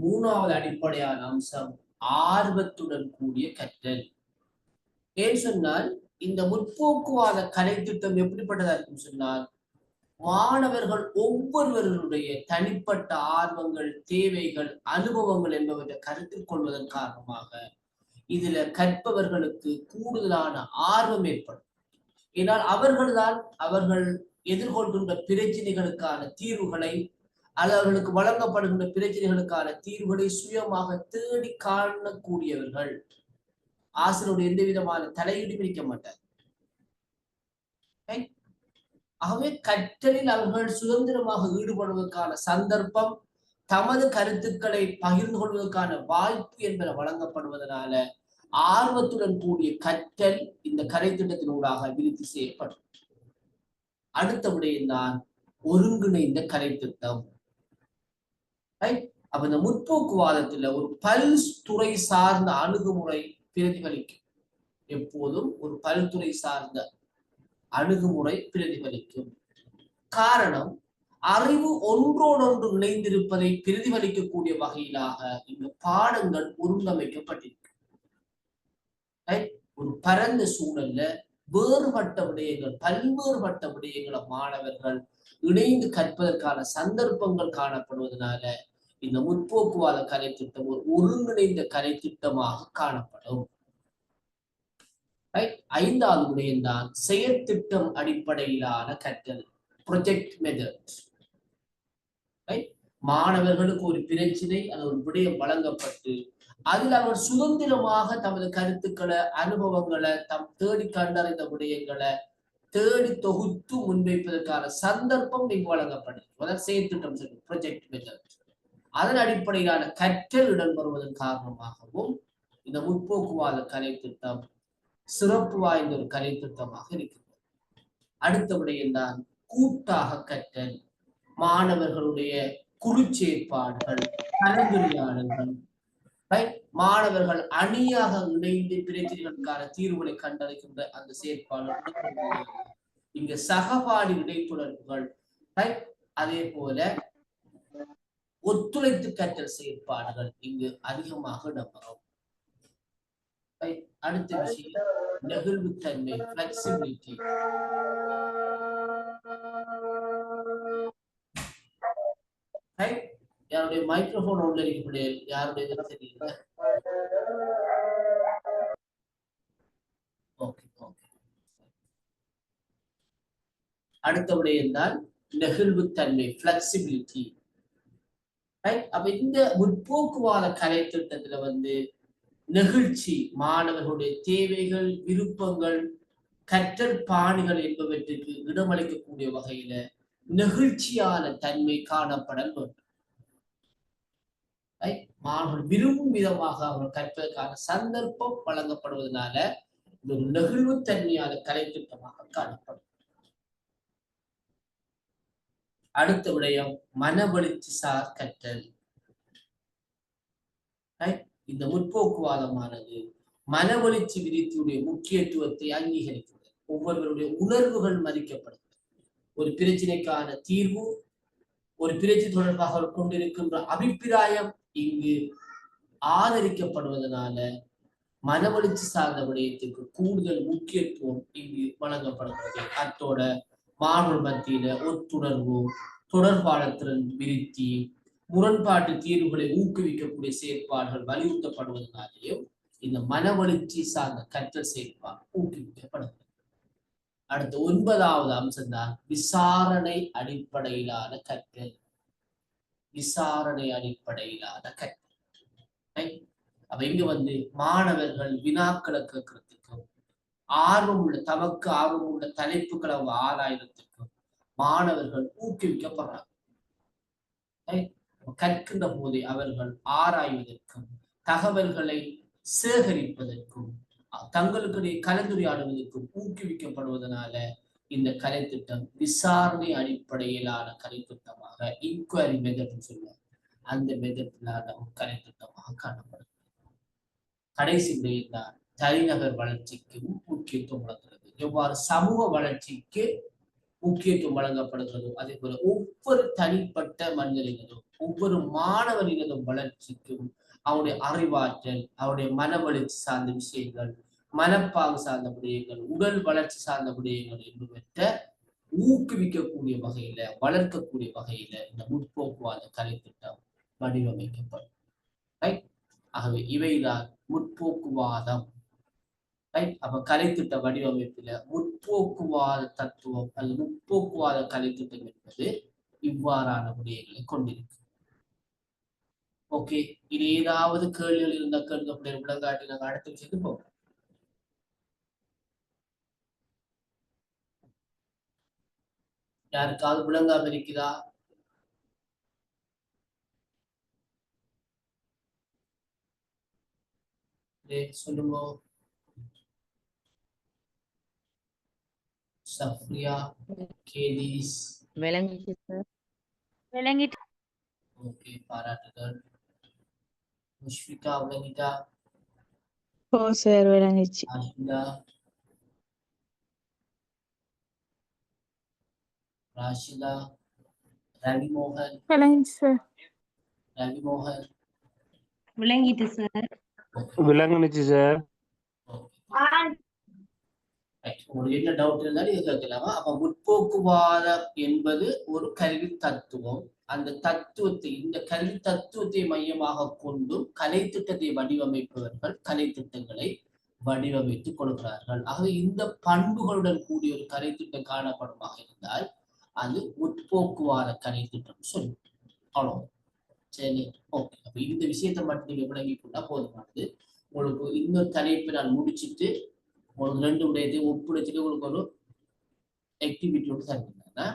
மூணாவது அடிப்படையான அம்சம் ஆர்வத்துடன் கூடிய கற்றல். ஏன் சொன்னால் இந்த முற்போக்குவாத கலை திட்டம் எப்படிப்பட்டதா இருக்கும் சொன்னால், மாணவர்கள் ஒவ்வொருவருடைய தனிப்பட்ட ஆர்வங்கள், தேவைகள், அனுபவங்கள் என்பவற்றை கருத்தில் கொள்வதன் காரணமாக இதுல கற்பவர்களுக்கு கூடுதலான ஆர்வம் ஏற்படும். ஏனால் அவர்கள்தான் அவர்கள் எதிர்கொள்கின்ற பிரச்சனைகளுக்கான தீர்வுகளை அல்லது அவர்களுக்கு வழங்கப்படுகின்ற பிரச்சனைகளுக்கான தீர்வுகளை சுயமாக தேடி காணக்கூடியவர்கள். ஆசிரியருடைய எந்த விதமான தலையீடு பிடிக்க மாட்டார். ஆகவே கற்றலில் அவர்கள் சுதந்திரமாக ஈடுபடுவதற்கான சந்தர்ப்பம், தமது கருத்துக்களை பகிர்ந்து கொள்வதற்கான வாய்ப்பு என்பன வழங்கப்படுவதனால ஆர்வத்துடன் கூடிய கற்றல் இந்த கலை திட்டத்தினூடாக விருத்தி செய்யப்படும். அடுத்த விடயம்தான் ஒருங்கிணைந்த கலை திட்டம். அப்ப இந்த முற்போக்குவாதத்துல ஒரு பல்துறை சார்ந்த அணுகுமுறை பிரதிபலிக்கும். எப்போதும் ஒரு பல்துறை சார்ந்த அணுகுமுறை பிரதிபலிக்கும். காரணம், அறிவு ஒன்றோடொன்று இணைந்திருப்பதை பிரதிபலிக்கக்கூடிய வகையிலாக இந்த பாடங்கள் ஒருங்கமைக்கப்பட்டிருக்கு. ஒரு பரந்த சூழல்ல வேறுபட்ட விடயங்கள், பல்வேறுபட்ட விடயங்களை மாணவர்கள் இணைந்து கற்பதற்கான சந்தர்ப்பங்கள் காணப்படுவதனால இந்த முற்போக்குவாத கலை திட்டம் ஒரு ஒருங்கிணைந்த கலை திட்டமாக காணப்படும். ஐந்தாவது விடயம்தான் செயற்திட்டம் அடிப்படையிலான கற்றல், ப்ரொஜெக்ட் மெத்தட். மாணவர்களுக்கு ஒரு பிரச்சனை அல்லது ஒரு விடயம் வழங்கப்பட்டு அதில் அவர் சுதந்திரமாக தமது கருத்துக்களை, அனுபவங்களை, தேடி கண்டறிந்த விடயங்களை தேடி தொகுத்து முன்வைப்பதற்கான சந்தர்ப்பம் இங்கு வழங்கப்படுது. அதாவது செயற்திட்டம் சொல்லி ப்ரொஜெக்ட் மெத்தட். அதன் அடிப்படையிலான கற்றல் இடம்பெறுவதன் காரணமாகவும் இந்த முற்போக்குவாத கலை திட்டம் சிறப்பு வாய்ந்த ஒரு கலை திட்டமாக இருக்கிறது. அடுத்த விடயம்தான் கூட்டாக கற்றல். மாணவர்களுடைய குழு செயற்பாடுகள், கலந்துரையாடல்கள், மாணவர்கள் அணியாக இணைந்து பிரச்சனைகளுக்கான தீர்வுகளை கண்டறிகின்ற அந்த செயற்பாடுகள், இங்க சகபாடி இடைத்தொடர்புகள், அதே போல ஒத்துழைத்து கற்றல் செயற்பாடுகள் இங்கு அதிகமாக இடம்பெறும். அடுத்த விஷயம் நெகிழ்வுத்தன்மை, பிளெக்சிபிலிட்டி. யாருடைய மைக்ரோஃபோன் உள்ள இருக்கக்கூடிய யாருடைய தெரியல. அடுத்த விடயம்தான் நெகிழ்வுத்தன்மை, பிளெக்சிபிலிட்டி. அப்ப இந்த முற்போக்குவாத கலை திட்டத்துல நெகிழ்ச்சி, மாணவர்களுடைய தேவைகள், விருப்பங்கள், கற்றல் பாணிகள் என்பவற்றுக்கு இடமளிக்கக்கூடிய வகையில நெகிழ்ச்சியான தன்மை காணப்பட வேண்டும். மாணவர்கள் விரும்பும் விதமாக அவர்கள் கற்பதற்கான சந்தர்ப்பம் வழங்கப்படுவதனால இது ஒரு நெகிழ்வுத்தன்மையான கலை திட்டமாக காணப்படும். அடுத்த விடயம் மனவளர்ச்சி சார் கற்றல். இந்த முற்போக்குவாதமானது மனவளர்ச்சி விருத்தியுடைய முக்கியத்துவத்தை அங்கீகரிக்கிறது. ஒவ்வொருவருடைய உணர்வுகள் மதிக்கப்படுகிறது. ஒரு பிரச்சனைக்கான தீர்வு, ஒரு பிரச்சனை தொடர்பாக கொண்டிருக்கின்ற அபிப்பிராயம் இங்கு ஆதரிக்கப்படுவதனால மனவளர்ச்சி சார்ந்த விடயத்திற்கு கூடுதல் முக்கியத்துவம் இங்கு வழங்கப்படுகிறது. அத்தோட மாணவர் மத்தியில ஒத்துணர்வு, தொடர்பாளத்திறன் விருத்தி, முரண்பாட்டு தீர்வுகளை ஊக்குவிக்கக்கூடிய செயற்பாடுகள் வலியுறுத்தப்படுவதனாலேயும் இந்த மனவளர்ச்சி சார்ந்த கற்றல் செயற்பாடு ஊக்குவிக்கப்படுகிறது. அடுத்த 9வது அம்சம்தான் விசாரணை அடிப்படையிலான கற்றல். விசாரணை அடிப்படையிலான கற்றல். அப்ப இங்க மாணவர்கள் வினாக்களை கேட்கறதுக்கும், தமக்கு ஆர்வம் உள்ள தலைப்புகளை அவங்க ஆராய்றதுக்கும் மாணவர்கள் ஊக்குவிக்கப்படுறாங்க. கற்கின்ற போதே அவர்கள் ஆராய்வதற்கும், தகவல்களை சேகரிப்பதற்கும், தங்களுக்கிடையே கலந்துரையாடுவதற்கும் ஊக்குவிக்கப்படுவதனால இந்த கலை திட்டம் விசாரணை அடிப்படையிலான கலை திட்டமாக, இன்குவரி மெத்தட் சொல்லுவாங்க, அந்த மெத்தட்லான ஒரு கலை திட்டமாக காணப்படுகிறது. கடைசி தனிநபர் வளர்ச்சிக்கும் முக்கியத்துவம் வழங்குகிறது. எவ்வாறு சமூக வளர்ச்சிக்கு முக்கியத்துவம் வழங்கப்படுகிறதோ அதே போல ஒவ்வொரு தனிப்பட்ட மனிதனினதும் ஒவ்வொரு மாணவனினதும் வளர்ச்சிக்கும் அவருடைய அறிவாற்றல், அவருடைய மன வளர்ச்சி சார்ந்த விஷயங்கள், மனப்பாங்கு சார்ந்த விடயங்கள், உடல் வளர்ச்சி சார்ந்த விடயங்கள் என்பவற்றை ஊக்குவிக்கக்கூடிய வகையில, வளர்க்கக்கூடிய வகையில இந்த முற்போக்குவாத கலை திட்டம் வடிவமைக்கப்படும். ரைட்? ஆகவே இவைதான் முற்போக்குவாதம். ரைட்? அப்ப கலைத்திட்ட வடிவமைப்புல முற்போக்குவாத தத்துவம் அல்லது முற்போக்குவாத கலைத்திட்டம் என்பது இவ்வாறான விடயங்களை கொண்டிருக்கு. ஓகே, இது ஏதாவது கேள்விகள் இருந்த கேள்வி விளங்காட்டி நாங்கள் அடுத்த விஷயத்துக்கு போகிறோம். யாருக்காவது விளங்காம இருக்குதா? சொல்லுங்க. சஃப்ரியா, கேலிஸ். விளங்கிச்சு சார். விளங்கிட்டு. ஓகே, பாராட்டுகள். முஷ்பிகா விளங்கிட்டா? ஓ சார் விளங்கிச்சு. ஆஹிந்தா, ராஷிதா, ரவிமோகன். விளங்கிச்சு சார். ரவிமோகன் விளங்கிட்டு சார். விளங்குனுச்சு சார். உங்களுக்கு என்ன டவுட் இருந்தாலும் இது கேட்கலாமா? அப்ப முற்போக்குவாதம் என்பது ஒரு கல்வி தத்துவம். அந்த தத்துவத்தை, இந்த கல்வி தத்துவத்தை மையமாக கொண்டும் கலை திட்டத்தை வடிவமைப்பவர்கள் கலை திட்டங்களை வடிவமைத்துக் கொள்கிறார்கள். ஆகவே இந்த பண்புகளுடன் கூடிய ஒரு கலை திட்டம் காணப்படுமாக இருந்தால் அது முற்போக்குவாத கலை திட்டம் சொல்லும். அவ்வளோ. சரி, ஓகே. அப்ப இந்த விஷயத்தை மட்டும் நீங்க விளங்கி கொண்டா போதுமானது. உங்களுக்கு இன்னொரு தலைப்பை நான் முடிச்சுட்டு உங்களுக்கு 2 விடயத்தையும் ஒப்புடைச்சிட்டு உங்களுக்கு ஒரு ஆக்டிவிட்டி ஒன்று தருங்கன்னா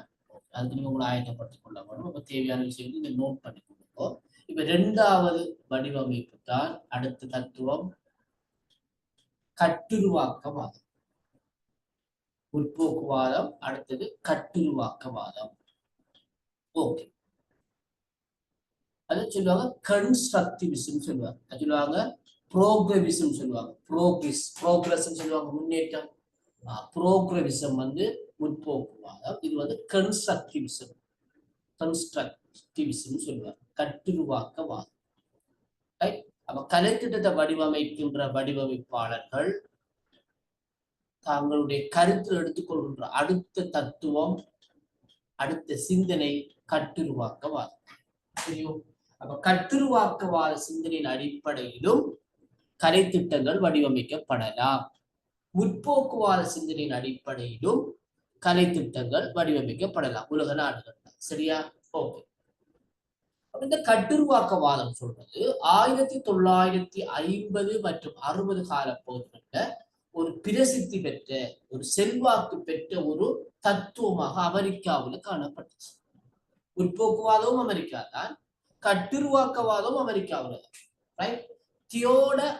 அதுக்கு நீங்க உங்களை ஆயத்தப்படுத்திக் கொள்ள வேணும். அப்ப தேவையான விஷயத்தை நீங்க நோட் பண்ணி கொடுப்போம். இப்ப 2வது வடிவமைப்பு தான் அடுத்த தத்துவம், கட்டுருவாக்கவாதம். முற்போக்குவாதம், அடுத்தது கட்டுருவாக்கவாதம். ஓகே, அதை சொல்லுவாங்க கன்ஸ்ட்ரக்டிவிசம் சொல்லுவாங்க. அது சொல்லுவாங்க ப்ரோக்ரவிசம் சொல்லுவாங்க. ப்ரோக்ரஸ் சொல்லுவாங்க, முன்னேற்றம். ப்ரோக்ரவிசம் முற்போக்குவாதம். இது கன்ஸ்ட்ரக்டிவிசம் சொல்லுவாங்க, கட்டுருவாக்கவாதம். அப்ப கலைத்திட்டத்தை வடிவமைக்கின்ற வடிவமைப்பாளர்கள் தங்களுடைய கருத்தில் எடுத்துக்கொள்கின்ற அடுத்த தத்துவம், அடுத்த சிந்தனை கட்டுருவாக்கவாதம். தெரியும்? அப்ப கட்டுருவாக்கவாத சிந்தனையின் அடிப்படையிலும் கலை திட்டங்கள் வடிவமைக்கப்படலாம். முற்போக்குவாத சிந்தனையின் அடிப்படையிலும் கலை திட்டங்கள் வடிவமைக்கப்படலாம் உலக நாடுகள். சரியா? ஓகே. இந்த கட்டுருவாக்கவாதம் சொல்றது 1950 மற்றும் 60 கால பகுதிகளில் ஒரு பிரசித்தி பெற்ற, ஒரு செல்வாக்கு பெற்ற ஒரு தத்துவமாக அமெரிக்காவில் காணப்பட்டுச்சு. முற்போக்குவாதமும் அமெரிக்கா தான், கட்டுருவாக்கவாதமும் அமெரிக்காவில். தியோடர்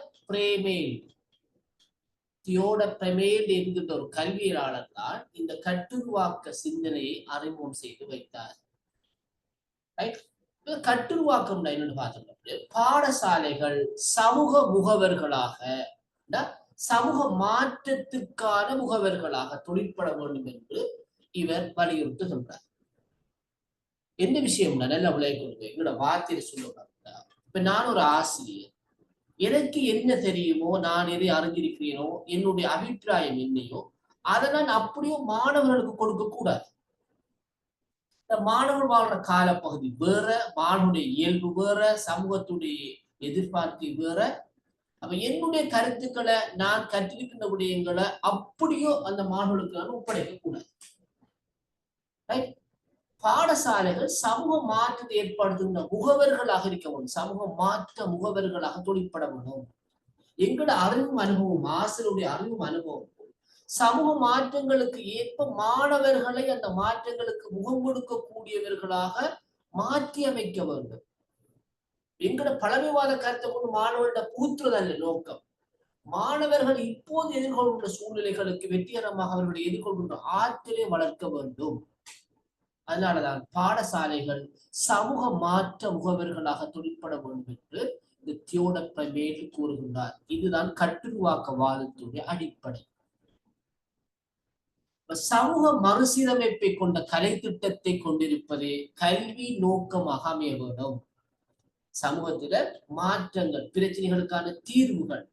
பிரேமேல் என்கின்ற ஒரு கல்வியலாளர் தான் இந்த கட்டுருவாக்க சிந்தனையை அறிமுகம் செய்து வைத்தார். கட்டுருவாக்கம் என்னன்னு பார்த்தோம்னா, பாடசாலைகள் சமூக முகவர்களாக, சமூக மாற்றத்திற்கான முகவர்களாக தொழிற்பட வேண்டும் என்று இவர் வலியுறுத்துகின்றார். எந்த விஷயம் நல்ல விளையாட்டு எங்களோட வார்த்தையை சொல்லுவாங்க. இப்ப நான் ஒரு ஆசிரியர், எனக்கு என்ன தெரியுமோ, நான் எதை அறிஞ்சிருக்கிறேனோ, என்னுடைய அபிப்பிராயம் என்னையோ அதை நான் அப்படியே மாணவர்களுக்கு கொடுக்க கூடாது. மாணவர் வாழ்ற காலப்பகுதி வேற, மாணவனுடைய இயல்பு வேற, சமூகத்துடைய எதிர்பார்ப்பு வேற. அப்ப என்னுடைய கருத்துக்களை, நான் கற்றிருக்கின்ற விடயங்களை அப்படியோ அந்த மாணவர்களுக்கு நான் ஒப்படைக்க கூடாது. பாடசாலைகள் சமூக மாற்றத்தை ஏற்படுத்துகின்ற முகவர்களாக இருக்க வேண்டும். சமூக மாற்ற முகவர்களாக தொழிற்பட வேண்டும். எங்களோட அறிவும் அனுபவம், ஆசிரியருடைய அறிவும் அனுபவம் சமூக மாற்றங்களுக்கு ஏற்ப மாணவர்களை அந்த மாற்றங்களுக்கு முகம் கொடுக்கக்கூடியவர்களாக மாற்றி அமைக்க வேண்டும். எங்களோட பழமைவாத கருத்தை கொண்டு மாணவர்கிட்ட பூத்துறதல்ல நோக்கம். மாணவர்கள் இப்போது எதிர்கொள்கின்ற சூழ்நிலைகளுக்கு வெற்றிகரமாக அவர்களை எதிர்கொள்கின்ற ஆற்றலை வளர்க்க வேண்டும். அதனாலதான் பாடசாலைகள் சமூக மாற்ற முகவர்களாக தொழிற்பட வேண்டும் என்று இந்த தியோடர் பிரேமேல் கூறுகின்றார். இதுதான் கட்டுருவாக்கவாதத்துடைய அடிப்படை. சமூக மறுசீரமைப்பை கொண்ட கலை திட்டத்தை கொண்டிருப்பது கல்வி நோக்கமாக அமைய வேண்டும். சமூகத்தில மாற்றங்கள், பிரச்சனைகளுக்கான தீர்வுகள்,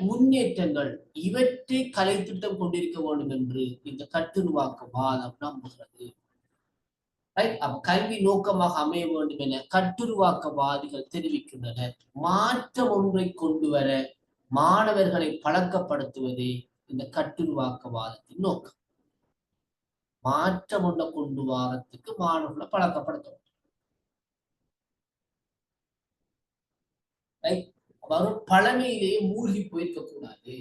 முன்னேற்றங்கள் இவற்றை கலை திட்டம் கொண்டிருக்க வேண்டும் என்று இந்த கட்டுருவாக்க வாதம் நம்புகிறது. கல்வி நோக்கமாக அமைய வேண்டும் என கட்டுருவாக்கவாதிகள் தெரிவிக்கின்றனர். மாற்றம் ஒன்றை கொண்டு வர மாணவர்களை பழக்கப்படுத்துவதே இந்த கட்டுருவாக்கவாதத்தின் நோக்கம். மாற்றம் ஒன்றை கொண்டு வரத்துக்கு மாணவர்களை பழக்கப்படுத்தும். வரும் பழமையிலேயே மூழ்கி போயிருக்க கூடாது.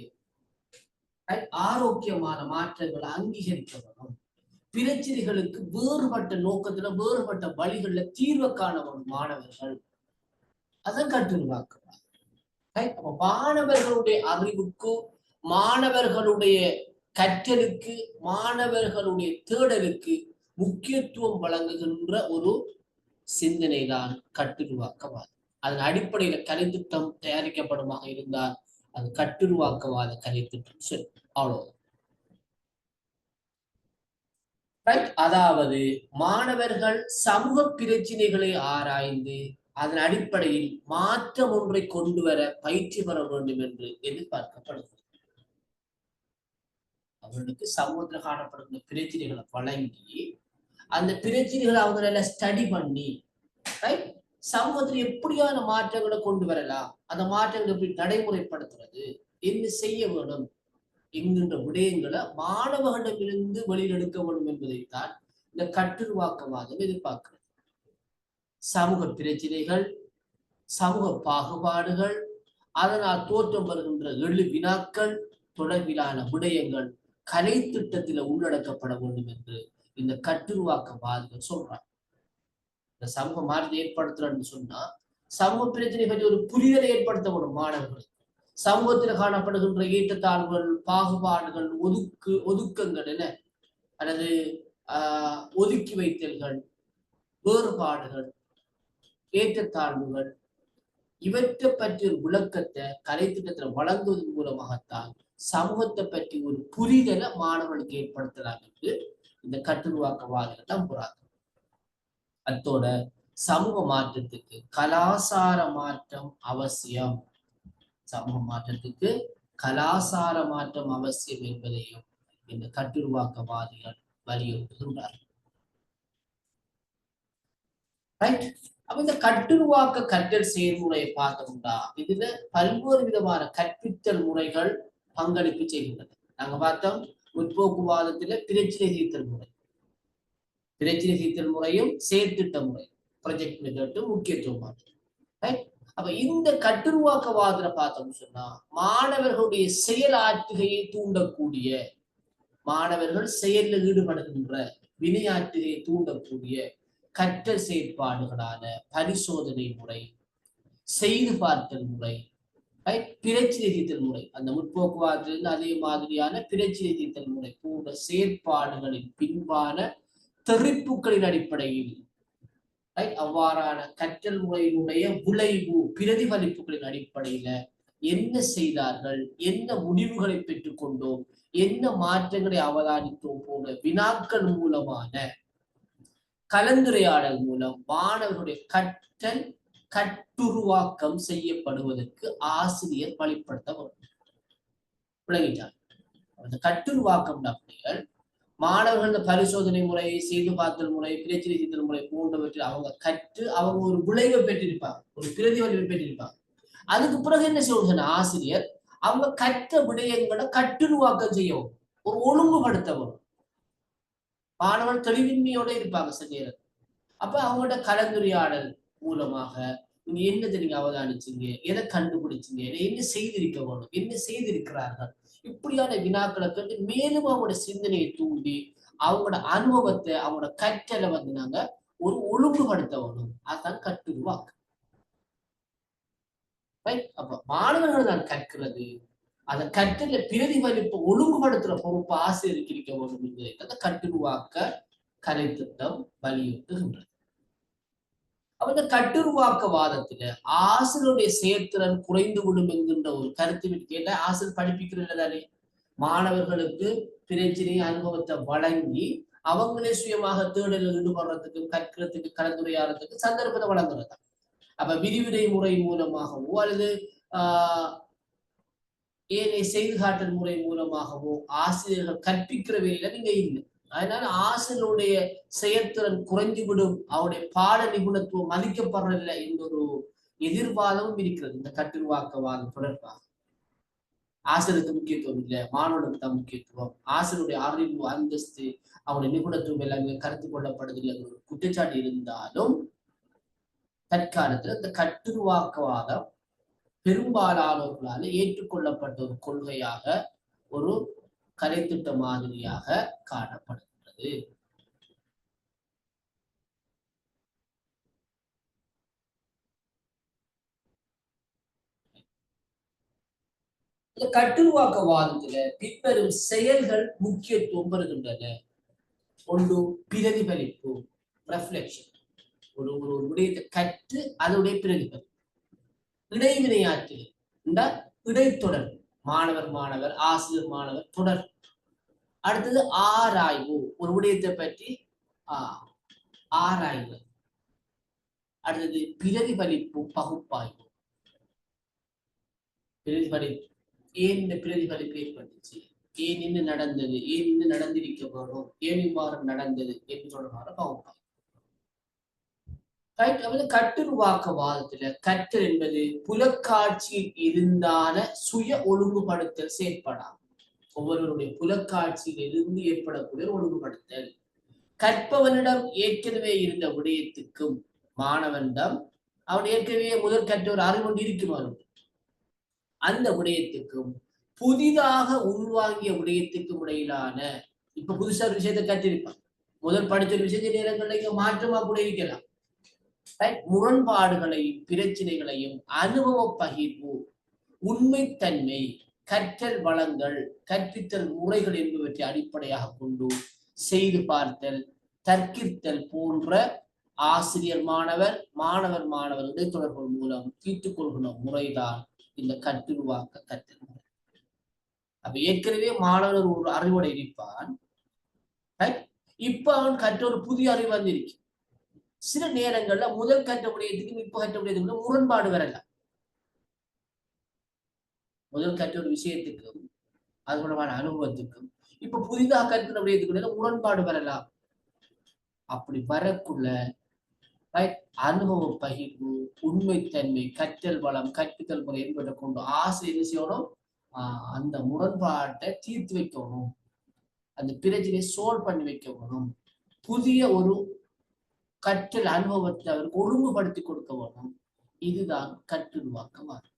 ஆரோக்கியமான மாற்றங்களை அங்கீகரிக்க வேணும். பிரச்சனைகளுக்கு வேறுபட்ட நோக்கத்துல வேறுபட்ட வழிகள்ல தீர்வை காண வரும் மாணவர்கள். அதான் கட்டுருவாக்குவாங்க. மாணவர்களுடைய அறிவுக்கும் மாணவர்களுடைய கற்றலுக்கு மாணவர்களுடைய தேடலுக்கு முக்கியத்துவம் வழங்குகின்ற ஒரு சிந்தனை தான் கட்டுருவாக்கவாதம். அதன் அடிப்படையில கலைத்திட்டம் தயாரிக்கப்படுமாக இருந்தால் அது கட்டுருவாக்கவாத கலைத்திட்டம் சரி. அவ்வளவு. அதாவது மாணவர்கள் சமூக பிரச்சனைகளை ஆராய்ந்து அதன் அடிப்படையில் மாற்றம் ஒன்றை கொண்டு வர பயிற்சி பெற வேண்டும் என்று எதிர்பார்க்கப்படுகிறது. அவர்களுக்கு சமூகத்தில் காணப்படுகிற பிரச்சனைகளை வழங்கி அந்த பிரச்சனைகளை அவங்க நல்லா ஸ்டடி பண்ணி சமூகத்தில் எப்படியான மாற்றங்களை கொண்டு வரலாம், அந்த மாற்றங்களை எப்படி நடைமுறைப்படுத்துறது, என்ன செய்ய வேணும் என்கின்ற விடயங்களை மாணவர்களிடமிருந்து வெளியெடுக்க வேண்டும் என்பதைத்தான் இந்த கட்டுருவாக்கவாதம் எதிர்பார்க்கிறது. சமூக பிரச்சனைகள், சமூக பாகுபாடுகள், அதனால் தோற்றம் வருகின்ற எழு வினாக்கள் தொடர்பிலான விடயங்கள் கலை திட்டத்தில் உள்ளடக்கப்பட வேண்டும் என்று இந்த கட்டுருவாக்கவாதிகள் சொல்றாங்க. இந்த சமூக மாற்றத்தை ஏற்படுத்துறன்னு சொன்னா சமூக பிரச்சனை பற்றி ஒரு புரிதலை ஏற்படுத்தப்படும் மாணவர்கள். சமூகத்தில் காணப்படுகின்ற ஏற்றத்தாழ்வுகள், பாகுபாடுகள், ஒதுக்கங்கள் என அல்லது ஒதுக்கி வைத்தல்கள், வேறுபாடுகள், ஏற்றத்தாழ்வுகள் இவற்றை பற்றி ஒரு விளக்கத்தை கலை திட்டத்தில் வழங்குவதன் மூலமாகத்தான் சமூகத்தை பற்றி ஒரு புரிதலை மாணவர்களுக்கு ஏற்படுத்தலாம் என்று இந்த கட்டுருவாக்கவாதிகள் நம்புறாங்க. அத்தோட சமூக மாற்றத்துக்கு கலாசார மாற்றம் அவசியம். சமூக மாற்றத்துக்கு கலாசார மாற்றம் அவசியம் என்பதையும் இந்த கட்டுருவாக்கவாதிகள் வலியுறுத்துகின்றார்கள். அப்ப இந்த கட்டுருவாக்க கற்றல் செயல்முறையை பார்த்தோம்னா இதுல பல்வேறு விதமான கற்பித்தல் முறைகள் பங்களிப்பு செய்கின்றன. நாங்க பார்த்தோம் முற்போக்குவாதத்துல பிரச்சனை தீர்த்தல் முறை, பிரச்சனை தீர்த்தல் முறையும் செயற்திட்ட முறை ப்ரொஜெக்ட் மெத்தடும் முக்கியத்துவமானது. அப்ப இந்த கட்டுருவாக்கவாதத்துல பார்த்தோம்னு சொன்னா மாணவர்களுடைய செயலாற்றுகையை தூண்டக்கூடிய, மாணவர்கள் செயலில் ஈடுபடுகின்ற வினையாற்றுகையை தூண்டக்கூடிய கற்றல் செயற்பாடுகளான பரிசோதனை முறை, செய்து பார்த்தல் முறை, பிரச்சனை தீர்த்தல் முறை, அந்த முற்போக்குவாதத்திலிருந்து அதே மாதிரியான பிரச்சனை தீர்த்தல் முறை போன்ற செயற்பாடுகளின் பின்பான தெரிப்புகளின் அடிப்படையில் அவ்வாறான கற்றல் முறையினுடைய விளைவு பிரதிபலிப்புகளின் அடிப்படையில என்ன செய்தார்கள், என்ன முடிவுகளை பெற்றுக்கொண்டோம், என்ன மாற்றங்களை அவதானித்தோம் போன்ற வினாக்கள் மூலமான கலந்துரையாடல் மூலம் மாணவர்களுடைய கற்றல் கட்டுருவாக்கம் செய்யப்படுவதற்கு ஆசிரியர் வழிபடுத்த விளங்கிட்டார். அந்த கட்டுருவாக்கம் அப்படிகள் மாணவர்கள் பரிசோதனை முறை, செய்து பார்த்தல் முறை, பிரச்சனை தீர்த்தல் முறை போன்றவற்றில் அவங்க கற்று அவங்க ஒரு விளைவை பெற்றிருப்பாங்க, ஒரு பிரதிபலிப்பை பெற்றிருப்பாங்க. அதுக்கு பிறகு என்ன செய்யணும், ஆசிரியர் அவங்க கற்ற விடயங்களை கட்டுருவாக்கம் செய்யவும், ஒரு ஒழுங்குபடுத்தவும். மாணவர்கள் தெளிவின்மையோட இருப்பாங்க சில நேரம். அப்ப அவங்களோட கலந்துரையாடல் மூலமாக நீங்க என்னத்தை நீங்க அவதானிச்சீங்க, எதை கண்டுபிடிச்சீங்க, என்ன செய்திருக்க வேணும், என்ன செய்திருக்கிறார்கள், இப்படியான வினாக்களை கேட்டு மேலும் அவங்களோட சிந்தனையை தூண்டி அவங்களோட அனுபவத்தை அவங்களோட கற்றலை நாங்க ஒரு ஒழுங்குபடுத்த வேணும். அதுதான் கட்டுருவாக்கம். அப்ப மாணவர்கள் தான் கற்கிறது, அந்த கற்றல பிரதிபலிப்பு ஒழுங்குபடுத்துற பொறுப்பு ஆசிரியருக்கு இருக்க வேண்டும் என்பதை அந்த கட்டுருவாக்க கலை திட்டம் வலியுறுத்துகின்றது. அப்ப இந்த கட்டுருவாக்கவாதத்துல ஆசிரியருடைய செயற்திறன் குறைந்து விடும் என்கின்ற ஒரு கருத்து கேட்ட ஆசிரியர் படிப்பிக்கிறது தானே, மாணவர்களுக்கு பிரச்சனை அனுபவத்தை வழங்கி அவங்களே சுயமாக தேடலில் ஈடுபடுறதுக்கு கற்கிறதுக்கு கலந்துரையாடுறதுக்கு சந்தர்ப்பத்தை வழங்குறது. அப்ப விரிவுரை முறை மூலமாகவோ அல்லது ஏனைய செய்து காட்டல் முறை மூலமாகவோ ஆசிரியர்கள் கற்பிக்கிற வேலையில நீங்க இல்லை. அதனால ஆசிரியருடைய செயற்திறன் குறைந்துவிடும், அவருடைய பாட நிபுணத்துவம் மதிக்கப்படுறதில்லை என்ற ஒரு எதிர்வாதமும் இருக்கிறது இந்த கட்டுருவாக்கவாதம் தொடர்பாக. ஆசிரியருக்கு முக்கியத்துவம் இல்லை, மாணவனுக்கு தான் முக்கியத்துவம், ஆசிரியருடைய அறிவு அந்தஸ்து அவனுடைய நிபுணத்துவம் எல்லாமே கருத்து கொள்ளப்படுதில்லை ஒரு குற்றச்சாட்டு இருந்தாலும் தற்காலத்துல இந்த கட்டுருவாக்கவாதம் பெரும்பாலானவர்களால் ஏற்றுக்கொள்ளப்பட்ட ஒரு கொள்கையாக ஒரு கலைத்திட்ட மாதிரியாக காணப்படுகிறது. இந்த கட்டுருவாக்கவாதத்துல பின்வரும் செயல்கள் முக்கியத்துவம் பெறுகின்றன. ஒன்று பிரதிபலிப்பு, ரெஃப்ளெக்ஷன். ஒரு ஒரு விடயத்தை கற்று அதனுடைய பிரதிபலிப்பு. இடைவினையாற்றல், இடைத்தொடர்பு, மாணவர் ஆசிரியர் மாணவர் தொடர். அடுத்தது ஆராய்வு, ஒரு விடயத்தை பற்றி ஆராய்வு. அடுத்தது பிரதிபலிப்பு, பகுப்பாய்வு. பிரதிபலிப்பு, ஏன் இந்த பிரதிபலிப்பு ஏற்பட்டுச்சு, ஏன் இன்னும் நடந்தது, ஏன் இன்னும் நடந்திருக்க போறோம், ஏன் இவ்வாறு நடந்தது என்று சொல்றாங்க பகுப்பாய்வு. கட்டுருவாக்கவாதத்துல கற்றல் என்பது புலக்காட்சியில் இருந்தான சுய ஒழுங்குபடுத்தல் செயற்படாது. ஒவ்வொருவருடைய புலக்காட்சியில் இருந்து ஏற்படக்கூடிய ஒழுங்குபடுத்தல். கற்பவனிடம் ஏற்கனவே இருந்த விடயத்துக்கும் மாணவனிடம் அவன் ஏற்கனவே முதல் கற்ற ஒரு அறிவு இருக்குமாறும் அந்த விடயத்துக்கும் புதிதாக உள்வாங்கிய விடயத்துக்கும் இடையிலான, இப்ப புதுசா ஒரு விஷயத்தை கற்றிருப்பான், முதல் படிச்ச ஒரு விஷயத்தை நேரங்கள்ல மாற்றமா கூட இருக்கலாம். முரண்பாடுகளையும் பிரச்சனைகளையும் அனுபவ பகிர்வு, உண்மைத்தன்மை, கற்றல் வளங்கள், கற்பித்தல் முறைகள் என்பவற்றை அடிப்படையாக கொண்டு செய்து பார்த்தல், தர்க்கித்தல் போன்ற ஆசிரியர் மாணவர் மாணவர் இடைத்தொடர்பு மூலம் தீர்த்துக் கொள்கிற முறைதான் இந்த கட்டுருவாக்க கற்றல் முறை. அப்ப ஏற்கனவே மாணவர் ஒரு அறிவோட இருப்பான், இப்ப அவன் கற்ற ஒரு புதிய அறிவு வந்திருக்கு. சில நேரங்கள்ல முதல் கற்ற விடயத்துக்கும் இப்ப கற்ற விடயத்துக்கும் முரண்பாடு வரலாம். முதல் கற்ற ஒரு விஷயத்துக்கும் அது மூலமான அனுபவத்துக்கும் இப்ப புதிதாக கற்கிற விடயத்துக்குள்ள முரண்பாடு வரலாம். அப்படி வரக்குள்ள அனுபவ பகிர்வு, உண்மைத்தன்மை, கற்றல் வளம், கற்பித்தல் முறை என்பதை கொண்டு ஆசிரியர் செய்யணும், அந்த முரண்பாட்டை தீர்த்து வைக்கணும், அந்த பிரச்சனையை சோல்வ் பண்ணி வைக்கணும், புதிய ஒரு கற்றல் அனுபவத்தை அவருக்கு ஒழுங்குபடுத்தி கொடுக்க வேணும். இதுதான் கட்டுருவாக்கவாதம்.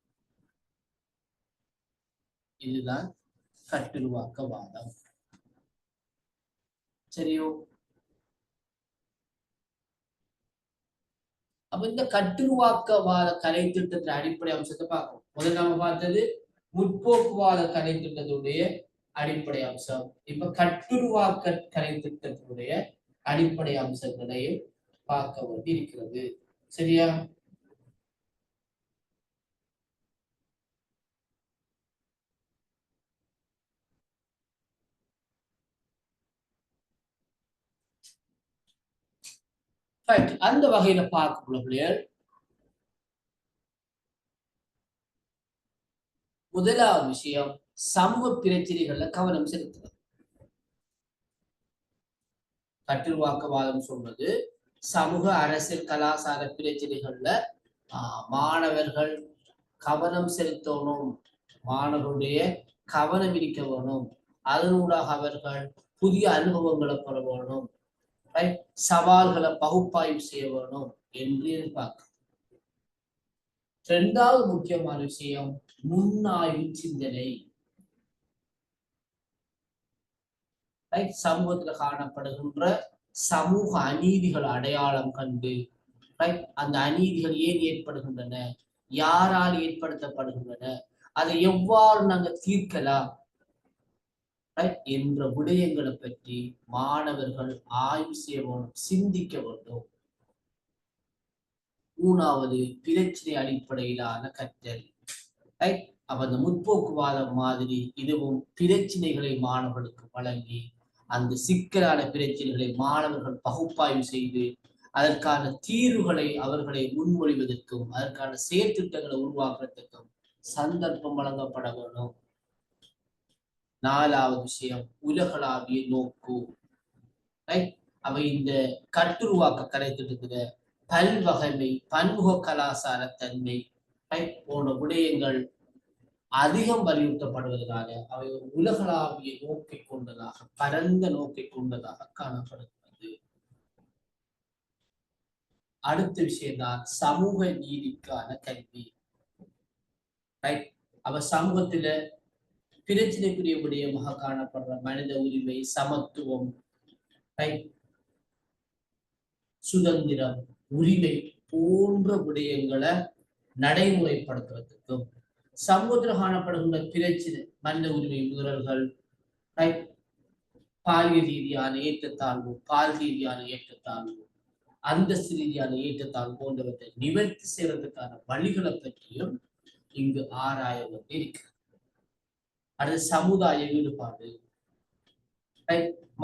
இதுதான் கட்டுருவாக்கவாதம். சரியோ? அப்ப இந்த கட்டுருவாக்கவாத கலை திட்டத்தின் அடிப்படை அம்சத்தை பார்க்கணும். முதல்ல நம்ம பார்த்தது முற்போக்குவாத கலை திட்டத்துடைய அடிப்படை அம்சம். இப்ப கட்டுருவாக்க கலை திட்டத்தினுடைய அடிப்படை அம்சங்களையும் பார்க்க வேண்டி இருக்கிறது. சரியா? அந்த வகையில பார்க்கக்கூடிய பிள்ளைகள் முதலாவது விஷயம் சமூக பிரச்சனைகள்ல கவனம் செலுத்துறது. கட்டுருவாக்கவாதம் சொல்றது சமூக அரசியல் கலாச்சார பிரச்சனைகள்ல மாணவர்கள் கவனம் செலுத்தணும், மாணவருடைய கவனம் இருக்க வேணும், அதனூடாக அவர்கள் புதிய அனுபவங்களை பெற வேணும், சவால்களை பகுப்பாய்வு செய்ய வேணும் என்று எதிர்பார்க்க. இரண்டாவது முக்கியமான விஷயம் முன்னாய்வு சிந்தனை. சமூகத்துல காணப்படுகின்ற சமூக அநீதிகள் அடையாளம் கண்டு அந்த அநீதிகள் ஏன் ஏற்படுகின்றன, யாரால் ஏற்படுத்தப்படுகின்றன, அதை எவ்வாறு நாங்க தீர்க்கலாம் என்ற விடயங்களை பற்றி மாணவர்கள் ஆய்வு செய்ய வேண்டும், சிந்திக்க வேண்டும். மூணாவது பிரச்சனை அடிப்படையிலான கற்றல். அப்ப அந்த முற்போக்குவாதம் மாதிரி இதுவும் பிரச்சனைகளை மாணவர்களுக்கு வழங்கி அந்த சிக்கலான பிரச்சனைகளை மாணவர்கள் பகுப்பாய்வு செய்து அதற்கான தீர்வுகளை அவர்களை முன்மொழிவதற்கும் அதற்கான செயற்திட்டங்களை உருவாக்குறதுக்கும் சந்தர்ப்பம் வழங்கப்பட வேணும். 4வது விஷயம் உலகளாவிய நோக்கு. அவை இந்த கட்டுருவாக்க கலைத்திட்டத்துல பல்வகைமை பன்முக கலாச்சார தன்மை போன்ற விடயங்கள் அதிகம் வலியுறுத்தப்படுவதனால அவை ஒரு உலகளாவிய நோக்கை கொண்டதாக பரந்த நோக்கை கொண்டதாக காணப்படுகிறது. அடுத்த விஷயம்தான் சமூக நீதிக்கான கல்வி. அவ சமூகத்துல பிரச்சனைக்குரிய விடயமாக காணப்படுற மனித உரிமை, சமத்துவம், சுதந்திரம், உரிமை போன்ற விடயங்களை நடைமுறைப்படுத்துவதற்கும் சமூகத்தில் காணப்படுகின்ற பிரச்சனை மனித உரிமை மீறல்கள், பாலியல் ரீதியான ஏற்றத்தாழ்வு, பால் ரீதியான ஏற்றத்தாழ்வு, அந்தஸ்து ரீதியான ஏற்றத்தாழ்வு போன்றவற்றை நிவர்த்தி செய்வதற்கான வழிகளை பற்றியும் இங்கு ஆராய இருக்கிறது. அடுத்து சமுதாய ஈடுபாடு.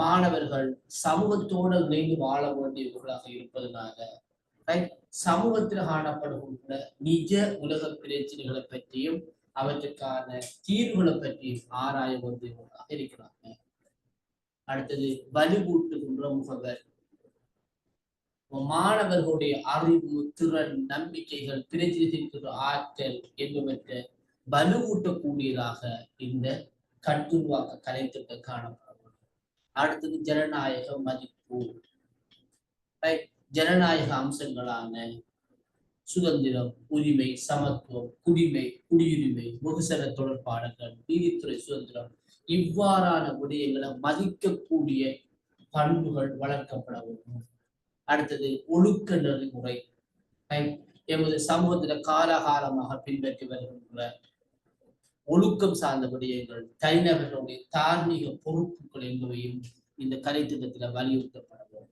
மாணவர்கள் சமூகத்தோடு இணைந்து வாழ வேண்டியவர்களாக இருப்பதனால சமூகத்தில் காணப்படுகின்ற நிஜ உலக பிரச்சனைகளை பற்றியும் அவற்றுக்கான தீர்வுகளை பற்றியும் ஆராய வேண்டியவர்களாக இருக்கிறாங்க. அடுத்தது வலுவூட்டுகின்ற முகவர். மாணவர்களுடைய அறிவு, திறன், நம்பிக்கைகள், பிரச்சனை ஆற்றல் என்பவற்றை வலுவூட்டக்கூடியதாக இந்த கட்டுருவாக்க கலைத்திட்டம் காணப்படும். அடுத்தது ஜனநாயக மதிப்பு. ஜனநாயக அம்சங்களான சுதந்திரம், உரிமை, சமத்துவம், குடிமை, குடியுரிமை, வெகுசன தொடர்பாடல்கள், நீதித்துறை சுதந்திரம் இவ்வாறான விடயங்களை மதிக்கக்கூடிய பண்புகள் வளர்க்கப்பட வேண்டும். அடுத்தது ஒழுக்க நெறிமுறை. எமது சமூகத்துல காலகாலமாக பின்பற்றி வருகின்ற ஒழுக்கம் சார்ந்த விடயங்கள், தனிநபர்களுடைய தார்மீக பொறுப்புகள் என்பவையும் இந்த கலைத்திட்டத்துல வலியுறுத்தப்பட வேண்டும்.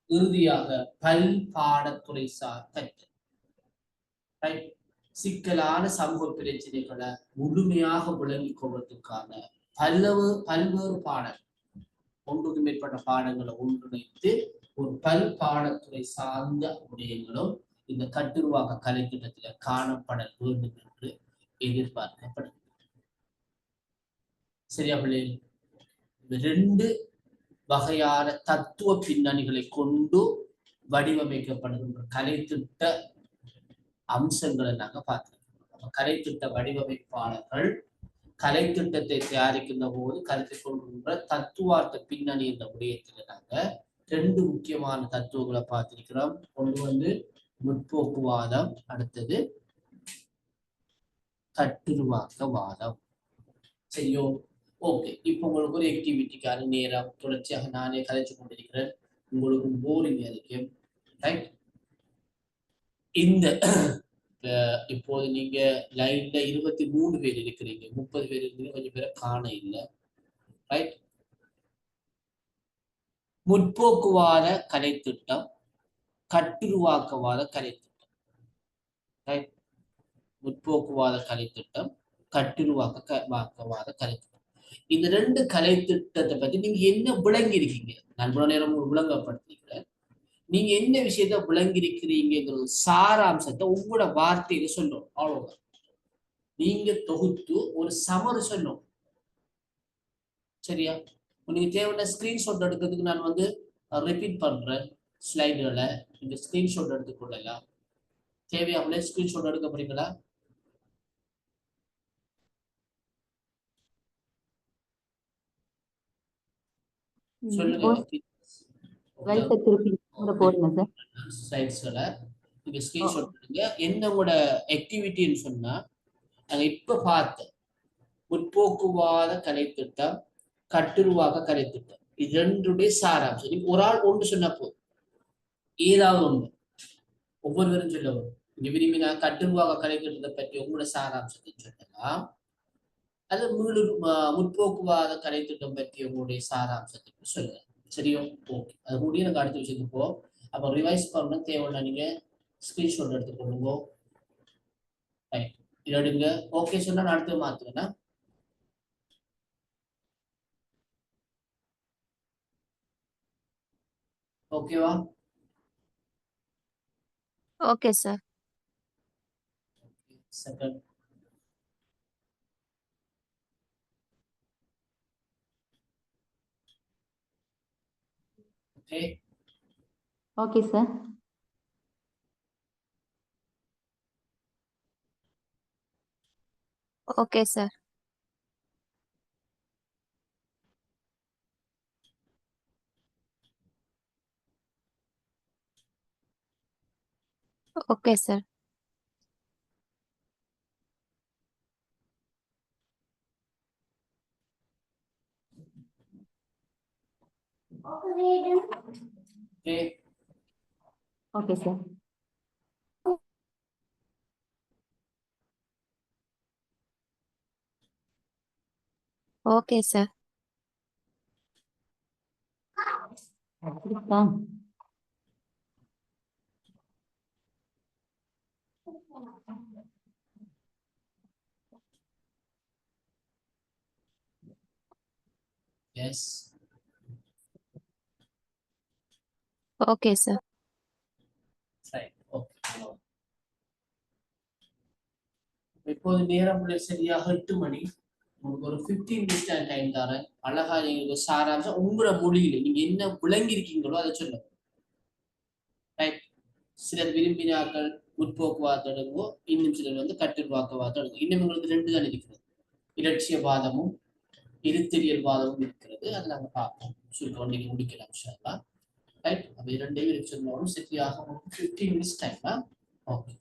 இறுதியாக பல்பாடத்துறை சார் கற்றல். சிக்கலான சமூக பிரச்சனைகளை முழுமையாக விளங்கிக் கொள்வதற்கான பல்வேறு பாடங்கள், ஒன்றுக்கு மேற்பட்ட பாடங்களை ஒன்றிணைத்து ஒரு பல்பாடத்துறை சார்ந்த விடயங்களும் இந்த கட்டுருவாக்க கலைத்திட்டத்துல காணப்பட வேண்டும் என்று எதிர்பார்க்கப்படுகிறது. சரியா பிள்ளைகள்? 2 வகையான தத்துவ பின்னணிகளை கொண்டு வடிவமைக்கப்படுகின்ற கலைத்திட்ட அம்சங்களை நாங்க பார்த்திருக்கோம். கலைத்திட்ட வடிவமைப்பாளர்கள் கலைத்திட்டத்தை தயாரிக்கின்ற போது கருத்தில் கொள்கின்ற தத்துவார்த்த பின்னணி என்ற விடயத்துல நாங்க 2 முக்கியமான தத்துவங்களை பார்த்திருக்கிறோம். ஒன்று முற்போக்குவாதம், அடுத்தது கட்டுருவாக்கவாதம். சரியோ? ஓகே, இப்ப உங்களுக்கு ஒரு ஆக்டிவிட்டிக்கான நேரம். தொடர்ச்சியாக நானே கலைச்சு கொண்டிருக்கிறேன், உங்களுக்கு போரிங் இருக்கும். ரைட்? இந்த இப்போது நீங்க லைன்ல 23 பேர் இருக்கிறீங்க, 30 பேர் இருக்கிறீங்க, கொஞ்சம் பேரை காண இல்லை. ரைட்? முற்போக்குவாத கலைத்திட்டம், கட்டுருவாக்கவாத கலைத்திட்டம். ரைட்? முற்போக்குவாத கலைத்திட்டம், கட்டுருவாக்கவாத கலைத்திட்டம். இந்த 2 கலைத்திட்டத்தை பத்தி நீங்க என்ன விளங்கி இருக்கீங்க? நான் இவ்வளவு நேரம் விளங்கப்படுத்திருக்கிறேன். நீங்க என்ன விஷயத்த விளங்கி இருக்கிறீங்கிறது சாராம்சத்தை உங்களோட வார்த்தையில சொல்லணும். அவ்வளவுதான். நீங்க தொகுத்து ஒரு சமறு சொல்லணும். சரியா? நீங்க தேவையான ஸ்கிரீன்ஷாட் எடுக்கிறதுக்கு நான் ரிப்பீட் பண்றேன். ஸ்லைடுகளை நீங்க ஸ்கிரீன்ஷாட் எடுத்துக்கொள்ளலாம். தேவையாகல ஸ்கிரீன்ஷாட் எடுக்க போறீங்களா? சொல்லுங்க. ஸ்லைட்ஸ்களை நீங்க ஸ்கிரீன்ஷாட் எடுங்க. என்னோட ஆக்டிவிட்டின்னு சொன்னா நாங்க இப்ப பார்த்த முற்போக்குவாத கலைத்திட்டம், கட்டுருவாக்க கலைத்திட்டம், இது 2 சாராம்சம். நீங்க ஒரு ஆள் ஒன்று சொன்னா போதும், ஏதாவது ஒன்று ஒவ்வொருவரும் சொல்ல வரும். இங்க விரும்பி நான் கட்டுருவாக்க கலைத்திட்டத்தை பற்றி உங்களோட சாராம்சத்தை சொல்லலாம், அது முற்போக்குவாத கலைத்திட்டம் பற்றி உங்களுடைய சாராம்சத்தை சொல்லுங்க. சரியோ? ஓகே, அது கூடிய எனக்கு அடுத்த விஷயத்துக்கு போ. அப்போ ரிவைஸ் பண்ண தேவைன்னா நீங்க ஸ்கிரீன்ஷாட் எடுத்துக்கொள்ளுங்க. எடுங்க. ஓகே சொன்னா நான் அடுத்து மாத்துவேன்னா. ஓகேவா? Okay sir. Second. Okay. Okay sir. Okay sir. Okay sir. Okay. Okay sir. Okay sir. Yes. Okay sir. Right. Okay. இப்போது நேரம் சரியாக 8 மணி. உங்களுக்கு ஒரு 15 மினிட்ஸ் டைம் தரேன். அழகா நீங்க சாராம்சம் உங்களோட மொழியில நீங்க என்ன விளங்கி இருக்கீங்களோ அதை சொல்லுங்க. ரைட். சிலர் விரும்பினாக்கள் முற்போக்குவாதம் எடுங்கோ, இன்னும் சிலர் வந்து கட்டுப்பாக்குவாதம் எடுங்க. இன்னும் உங்களுக்கு 2 தான் இருக்கிறது. இலட்சியவாதமும் இருத்திரியல் வாதமும் இருக்கிறது. அதை நாங்கள் பார்ப்போம். சுருக்கம் நீங்க முடிக்கலாம் இன்ஷா அல்லாஹ். ரைட். அப்ப 2 சொன்னாலும் சரியாக 15 மினிட்ஸ் டைம். ஓகே.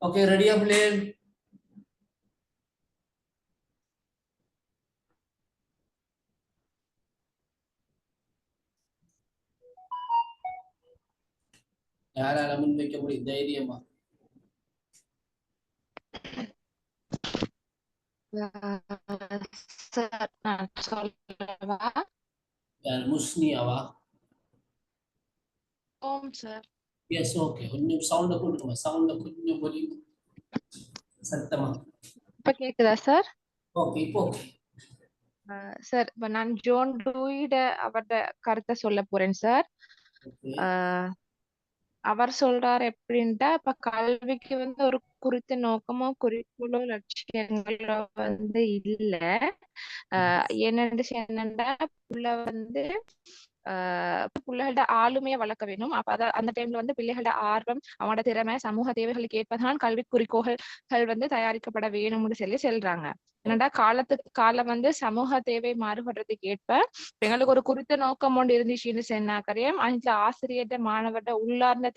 ஓகே ரெடியா பிள்ளை? யாரால முன்வைக்க முடியும் தைரியமா? சார் நான் சொல்லவா? யார் முஸ்னியாவா? ஓம் சார். எஸ் ஓகே கொஞ்சம் சவுண்ட கொடுங்க, சவுண்ட கொஞ்சம் பொலி சத்தமா. இப்ப கேக்குதா சார்? ஓகே இப்போ ஓகே. சார் இப்ப நான் ஜோன் டூயிட அவரோட கருத்தை சொல்ல போறேன் சார். ஓகே அவர் சொல்றாரு எப்படின்ட்டா இப்ப கல்விக்கு வந்து ஒரு குறித்த நோக்கமோ குறிக்கோளோ லட்சியங்களோ வந்து இல்ல. என்னண்டா புள்ள வந்து பிள்ளைகளோட ஆளுமையை வளர்க்க வேணும். அப்ப அந்த டைம்ல வந்து பிள்ளைகளோட ஆர்வம், அவனோட திறமை, சமூக தேவைகளுக்கு ஏற்பதான் கல்வி குறிக்கோள்கள் வந்து தயாரிக்கப்பட வேணும்னு சொல்றாங்க. என்னடா காலத்துக்கு காலம் வந்து சமூக தேவை மாறுபடுறதுக்கு ஏற்ப எங்களுக்கு ஒரு குறித்த நோக்கம் ஒன்று இருந்துச்சுன்னு சொன்னாக்கரையும் அந்த ஆசிரியர்கிட்ட மாணவர்கிட்ட உள்ளார்ந்த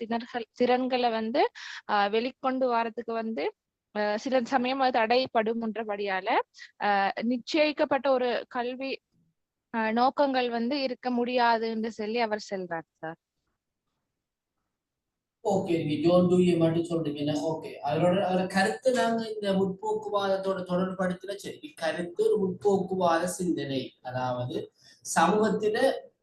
திறன்களை வந்து வெளிக்கொண்டு வரதுக்கு வந்து சில சமயம் அது தடைப்படும்ன்றபடியால நிச்சயிக்கப்பட்ட ஒரு கல்வி நோக்கங்கள் வந்து இருக்க முடியாதுன்னு சொல்லி அவர் சொல்றார் சார். ஓகே நீங்க ஜோன் டூயை மட்டும் சொல்றீங்க. ஓகே அவரோட கருத்து நாங்க இந்த முற்போக்குவாதத்தோட தொடர்படுத்தின சரி, கருத்து ஒரு முற்போக்குவாத சிந்தனை, அதாவது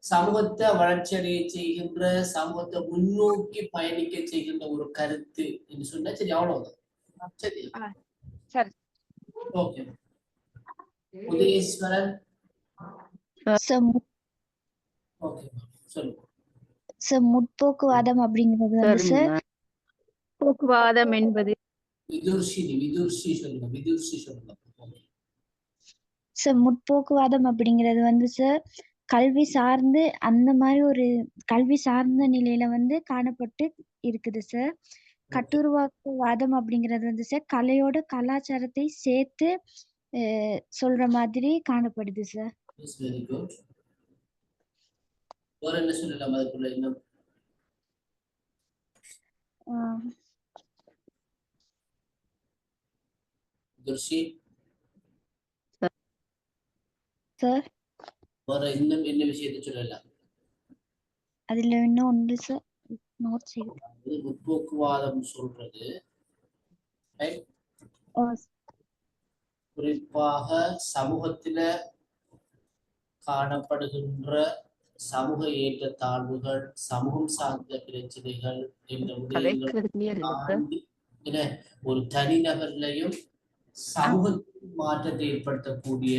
சமூகத்தை வளர்ச்சி அடைய செய்கின்ற, சமூகத்தை முன்னோக்கி பயணிக்க செய்கின்ற ஒரு கருத்து என்று சொன்னா சரி, அவ்வளவுதான். சரி சரி ஓகே. உதயேஸ்வரன் ஓகே சொல்லுங்க. முற்போக்குவாதம் அப்படிங்கிறது வந்து சார் போக்குவாதம் என்பது விதுர்ஷி சொல்லுங்க. சார் முற்போக்குவாதம் அப்படிங்கிறது வந்து சார் கல்வி சார்ந்து அந்த மாதிரி ஒரு கல்வி சார்ந்த நிலையில வந்து காணப்பட்டு இருக்குது சார். கட்டுருவாக்குவாதம் அப்படிங்கிறது வந்து சார் கலையோட கலாச்சாரத்தை சேர்த்து சொல்ற மாதிரி காணப்படுது சார். Very good. வேற என்ன சொல்லலாம் அதுக்குள்ள இன்னும்? துர்ஷி சார் வேற இன்னும் என்ன விஷயத்தை சொல்லலாம்? அதுல இன்னும் ஒன்று சார் நோட் செய்யுது. முற்போக்குவாதம் சொல்றது குறிப்பாக சமூகத்தில காணப்படுகின்ற சமூக ஏற்றத்தாழ்வுகள், சமூகம் சார்ந்த பிரச்சனைகள் என்ற விடயங்கள் ஒரு தனிநபர்லையும் சமூக மாற்றத்தை ஏற்படுத்தக்கூடிய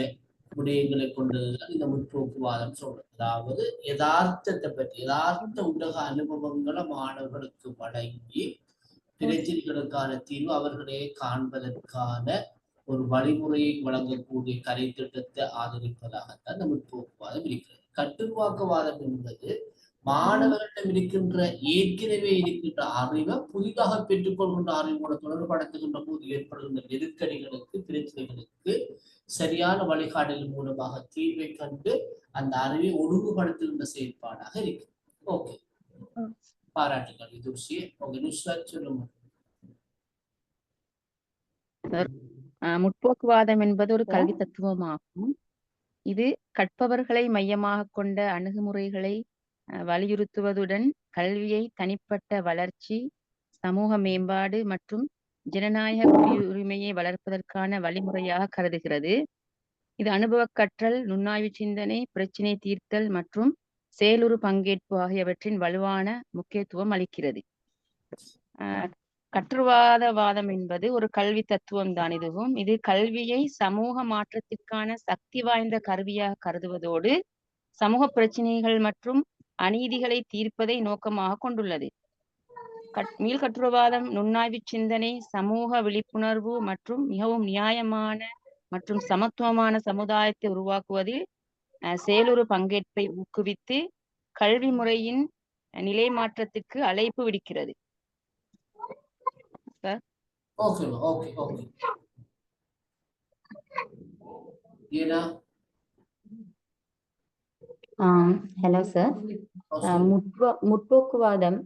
விடயங்களை கொண்டதுதான் இந்த முற்போக்குவாதம் சொல்றது. அதாவது யதார்த்த உலக அனுபவங்களை மாணவர்களுக்கு வழங்கி பிரச்சனைகளுக்கான தீர்வு அவர்களே காண்பதற்கான ஒரு வழிமுறையை வழங்கக்கூடிய கலை திட்டத்தை ஆதரிப்பதாகத்தான் இந்த முற்போக்குவாதம் இருக்கிறது. கட்டுருவாக்குவாதம் என்பது மாணவர்களிடம் இருக்கின்ற ஏற்கனவே இருக்கின்ற அறிவை புதிதாக பெற்றுக்கொள்கின்ற அறிவோடு தொடர்படுத்துகின்ற போது ஏற்படுகின்ற நெருக்கடிகளுக்கு, பிரச்சனைகளுக்கு சரியான வழிகாட்டல் மூலமாக தீர்வை கண்டு அந்த அறிவை ஒழுங்குபடுத்துகின்ற செயற்பாடாக இருக்கு. ஓகே பாராட்டுகள் இதுஷி. ஓகே நுஸ்ரத் சொல்லுங்க. முற்போக்குவாதம் என்பது ஒரு கல்வி தத்துவமாகும். இது கற்பவர்களை மையமாக கொண்ட அணுகுமுறைகளை வலியுறுத்துவதுடன் கல்வியை தனிப்பட்ட வளர்ச்சி, சமூக மேம்பாடு மற்றும் ஜனநாயக குடியுரிமையை வளர்ப்பதற்கான வழிமுறையாக கருதுகிறது. இது அனுபவ கற்றல், நுண்ணாய்வு சிந்தனை, பிரச்சினை தீர்த்தல் மற்றும் செயலுறு பங்கேற்பு ஆகியவற்றின் வலுவான முக்கியத்துவம் அளிக்கிறது. கற்றுவாதவாதம் என்பது ஒரு கல்வி தத்துவம் தான். இதுவும் இது கல்வியை சமூக மாற்றத்திற்கான சக்தி வாய்ந்த கருவியாக கருதுவதோடு சமூக பிரச்சனைகள் மற்றும் அநீதிகளை தீர்ப்பதை நோக்கமாக கொண்டுள்ளது. மீள்கற்றுவாதம் நுண்ணாய்வு சிந்தனை, சமூக விழிப்புணர்வு மற்றும் மிகவும் நியாயமான மற்றும் சமத்துவமான சமுதாயத்தை உருவாக்குவதில் செயலுறு பங்கேற்பை ஊக்குவித்து கல்வி முறையின் நிலை மாற்றத்திற்கு அழைப்பு விடுக்கிறது. Hello sir. முற்போக்குவாதம்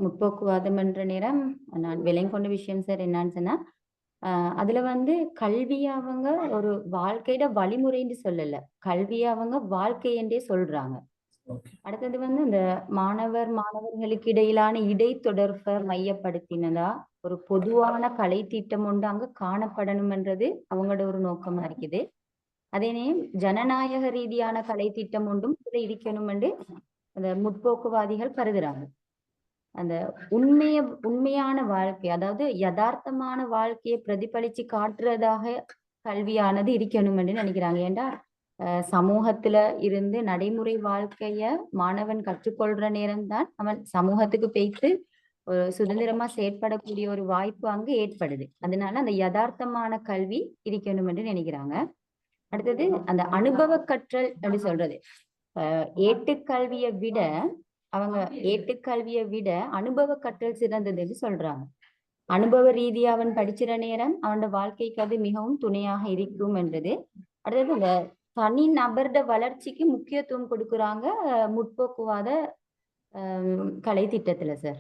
முற்போக்குவாதம் என்ற நேரம் நான் விளங்கி கொண்ட விஷயம் சார் என்னன்னு சொன்னா அதுல வந்து கல்வியை அவங்க ஒரு வாழ்க்கையோட வழிமுறைன்னு சொல்லல, கல்வியை அவங்க வாழ்க்கை என்றே சொல்றாங்க. அடுத்தது வந்து இந்த மாணவர்களுக்கு இடையிலான இடைத்தொடர்பை மையப்படுத்தினதா ஒரு பொதுவான கலை திட்டம் ஒன்று அங்க காணப்படணும்ன்றது அவங்களோட ஒரு நோக்கமா இருக்குது. அதே நேரம் ஜனநாயக ரீதியான கலை திட்டம் ஒன்றும் இருக்கணும் என்று அந்த முற்போக்குவாதிகள் கருதுறாங்க. அந்த உண்மையான வாழ்க்கை, அதாவது யதார்த்தமான வாழ்க்கையை பிரதிபலிச்சு காட்டுறதாக கல்வியானது இருக்கணும் என்று நினைக்கிறாங்க. ஏன்டா சமூகத்துல இருந்து நடைமுறை வாழ்க்கைய மாணவன் கற்றுக்கொள்ற நேரம்தான் அவன் சமூகத்துக்கு போய்த்து ஒரு சுதந்திரமா செயற்படக்கூடிய ஒரு வாய்ப்பு அங்கு ஏற்படுது. அதனால அந்த யதார்த்தமான கல்வி இருக்கணும் என்று நினைக்கிறாங்க. அடுத்தது அந்த அனுபவ கற்றல் என்று சொல்றது, ஏட்டுக்கல்வியை விட அனுபவ கற்றல் சிறந்ததுன்னு சொல்றாங்க. அனுபவ ரீதியா அவன் படிச்சிற நேரம் அவனோட வாழ்க்கைக்கு அது மிகவும் துணையாக இருக்கும் என்றது. அடுத்தது இந்த தனி நபர்ட வளர்ச்சிக்கு முக்கியத்துவம் கொடுக்குறாங்க முற்போக்குவாத கலை திட்டத்துல சார்.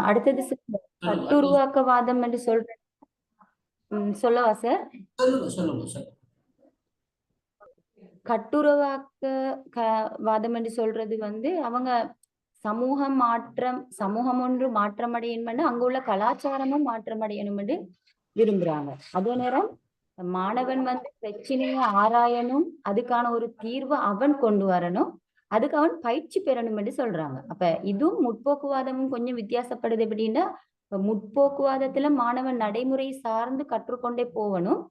அடுத்தது கட்டுருவாக்கவாதம் என்று சொல்லவா சார்? கட்டுருவாக்கவாதம் என்று சொல்றது வந்து அவங்க சமூகம் ஒன்று மாற்றமடையணும், அங்க உள்ள கலாச்சாரமும் மாற்றமடையணும் என்று விரும்புறாங்க. அதே நேரம் மாணவன் வந்து பிரச்சனையை ஆராயணும், அதுக்கான ஒரு தீர்வை அவன் கொண்டு வரணும், அதுக்கு அவன் பயிற்சி பெறணும் என்று சொல்றாங்க. அப்ப இதுவும் முற்போக்குவாதமும் கொஞ்சம் வித்தியாசப்படுது. எப்படின்னா முற்போக்குவாதத்துல மாணவன் நடைமுறை சார்ந்து கற்றுக்கொண்டே போகணும்,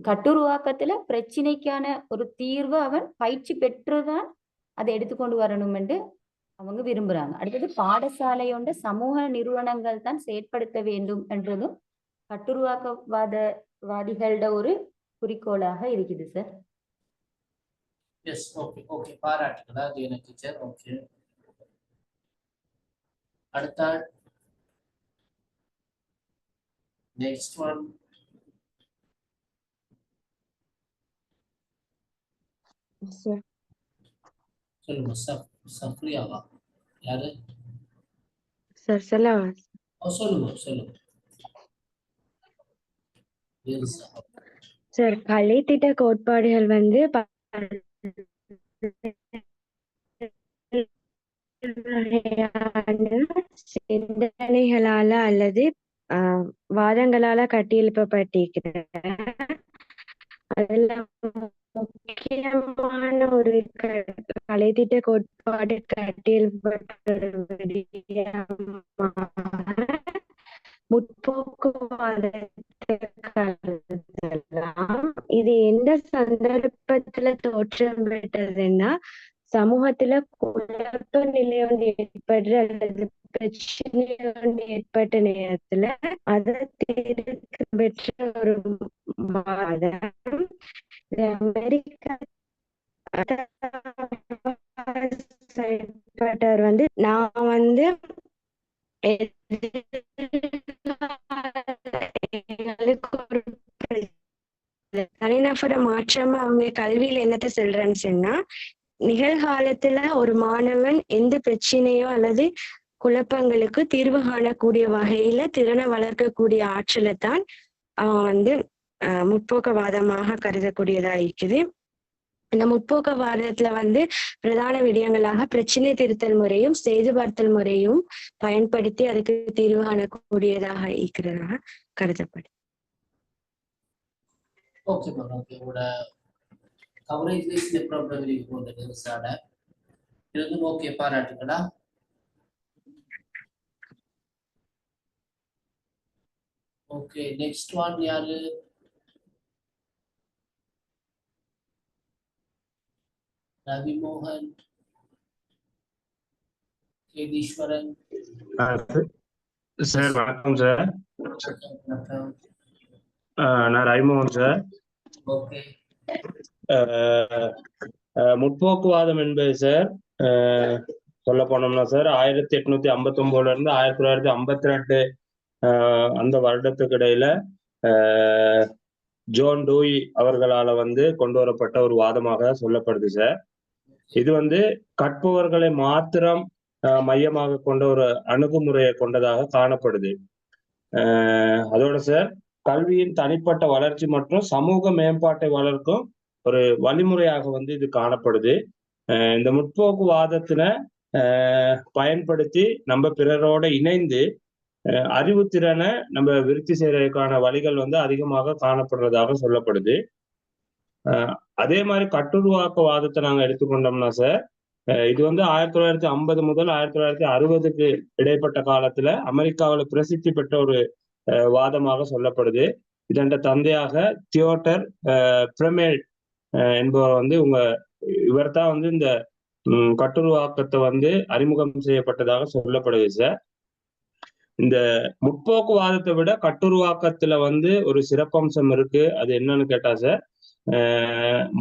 கட்டுருவாக்கத்துல பிரச்சனைக்கான ஒரு தீர்வு அவன் பயிற்சி பெற்றுதான் அதை எடுத்துக்கொண்டு வரணும் என்று அவங்க விரும்புறாங்க. அடுத்தது பாடசாலையோட சமூக நிறுவனங்கள் தான் செயற்படுத்த வேண்டும் என்றதும் கட்டுருவாக்கவாதிகளோட ஒரு குறிக்கோளாக இருக்குது சார். எஸ், ஓகே ஓகே, பாராட்டுங்களா டீச்சர். ஓகே, அடுத்த நெக்ஸ்ட் ஒன். சொல்லுங்க சஃப்ரியாவா? யாரு சார்? சொல்லவா சொல்லுங்க. சார், கலை திட்ட கோட்பாடுகள் வந்து சிந்தனைகளால அல்லது வாதங்களால கட்டியெழுப்பப்பட்டிருக்கிறது. அதுல முக்கியமான ஒரு கலைத்திட்ட கோட்பாடு முற்போக்குவாதத்தை கருதலாம். இது எந்த சந்தர்ப்பத்துல தோற்றம் பெற்றதுன்னா சமூகத்துல குழப்ப நிலை ஒன்று ஏற்படுற அல்லது பிரச்சனை ஒன்று ஏற்பட்ட நேரத்துல அதை தீர்க்க பெற்ற ஒரு வாதம். அமெரிக்கா செயல்பட்டவர் வந்து நான் வந்து தனிநபர மாற்றமா அவங்க கல்வியில என்னத்த சொல்றேன்னு சொன்னா, நிகழ்காலத்துல ஒரு மாணவன் எந்த பிரச்சனையோ அல்லது குழப்பங்களுக்கு தீர்வு காணக்கூடிய வகையில திறனை வளர்க்கக்கூடிய ஆற்றலை தான் அவன் வந்து முற்போக்கவாதமாக கருதக்கூடியதா இருக்குது. இந்த முற்போக்கவாதத்துல வந்து பிரதான விடயங்களாக பிரச்சனை திருத்தல் முறையும் செய்து பார்த்தல் முறையும் பயன்படுத்தி அதுக்கு தீர்வு காணக்கூடியதாக இருக்கிறதாக கருதப்படுது. Okay ma'am, okay. உங்களோட கவரேஜ்ல சில ப்ராப்ளம் இருக்கு சார். இது ஓகே, பாராட்டுங்களா. ஓகே, நெக்ஸ்ட் ஒன் யாரு? ரவிமோகன், கேதீஸ்வரன். சார் வணக்கம் சார். நான் ரவிமோகன் சார். ஓகே, முற்போக்குவாதம் என்பது சார் சொல்ல போனோம்னா சார் 1859 இருந்து 1952 அந்த வருடத்துக்கு இடையில ஜோன் டூயி அவர்களால கொண்டு வரப்பட்ட ஒரு வாதமாக சொல்லப்படுது சார். இது கற்பவர்களை மாத்திரம் மையமாக கொண்ட ஒரு அணுகுமுறையை கொண்டதாக காணப்படுது. அதோட சார் கல்வியின் தனிப்பட்ட வளர்ச்சி மற்றும் சமூக மேம்பாட்டை வளர்க்கும் ஒரு வழிமுறையாக இது காணப்படுது. இந்த முற்போக்கு வாதத்தின பயன்படுத்தி நம்ம பிறரோட இணைந்து அறிவுத்திறனை நம்ம விருத்தி செய்யறதுக்கான வழிகள் அதிகமாக காணப்படுறதாக சொல்லப்படுது. அதே மாதிரி கட்டுருவாக்கவாதத்தை நாங்க எடுத்துக்கொண்டோம்னா சார், இது 1950 முதல் 1960க்கு இடைப்பட்ட காலத்துல அமெரிக்காவில் பிரசித்தி பெற்ற ஒரு வாதமாக சொல்லப்படுது. இதன் தந்தையாக தியோடர் பிரமேல் என்பவர் இவர் தான் இந்த கட்டுருவாக்கத்தை அறிமுகம் செய்யப்பட்டதாக சொல்லப்படுது சார். இந்த முற்போக்குவாதத்தை விட கட்டுருவாக்கத்துல ஒரு சிறப்பம்சம் இருக்கு. அது என்னன்னு கேட்டா சார்,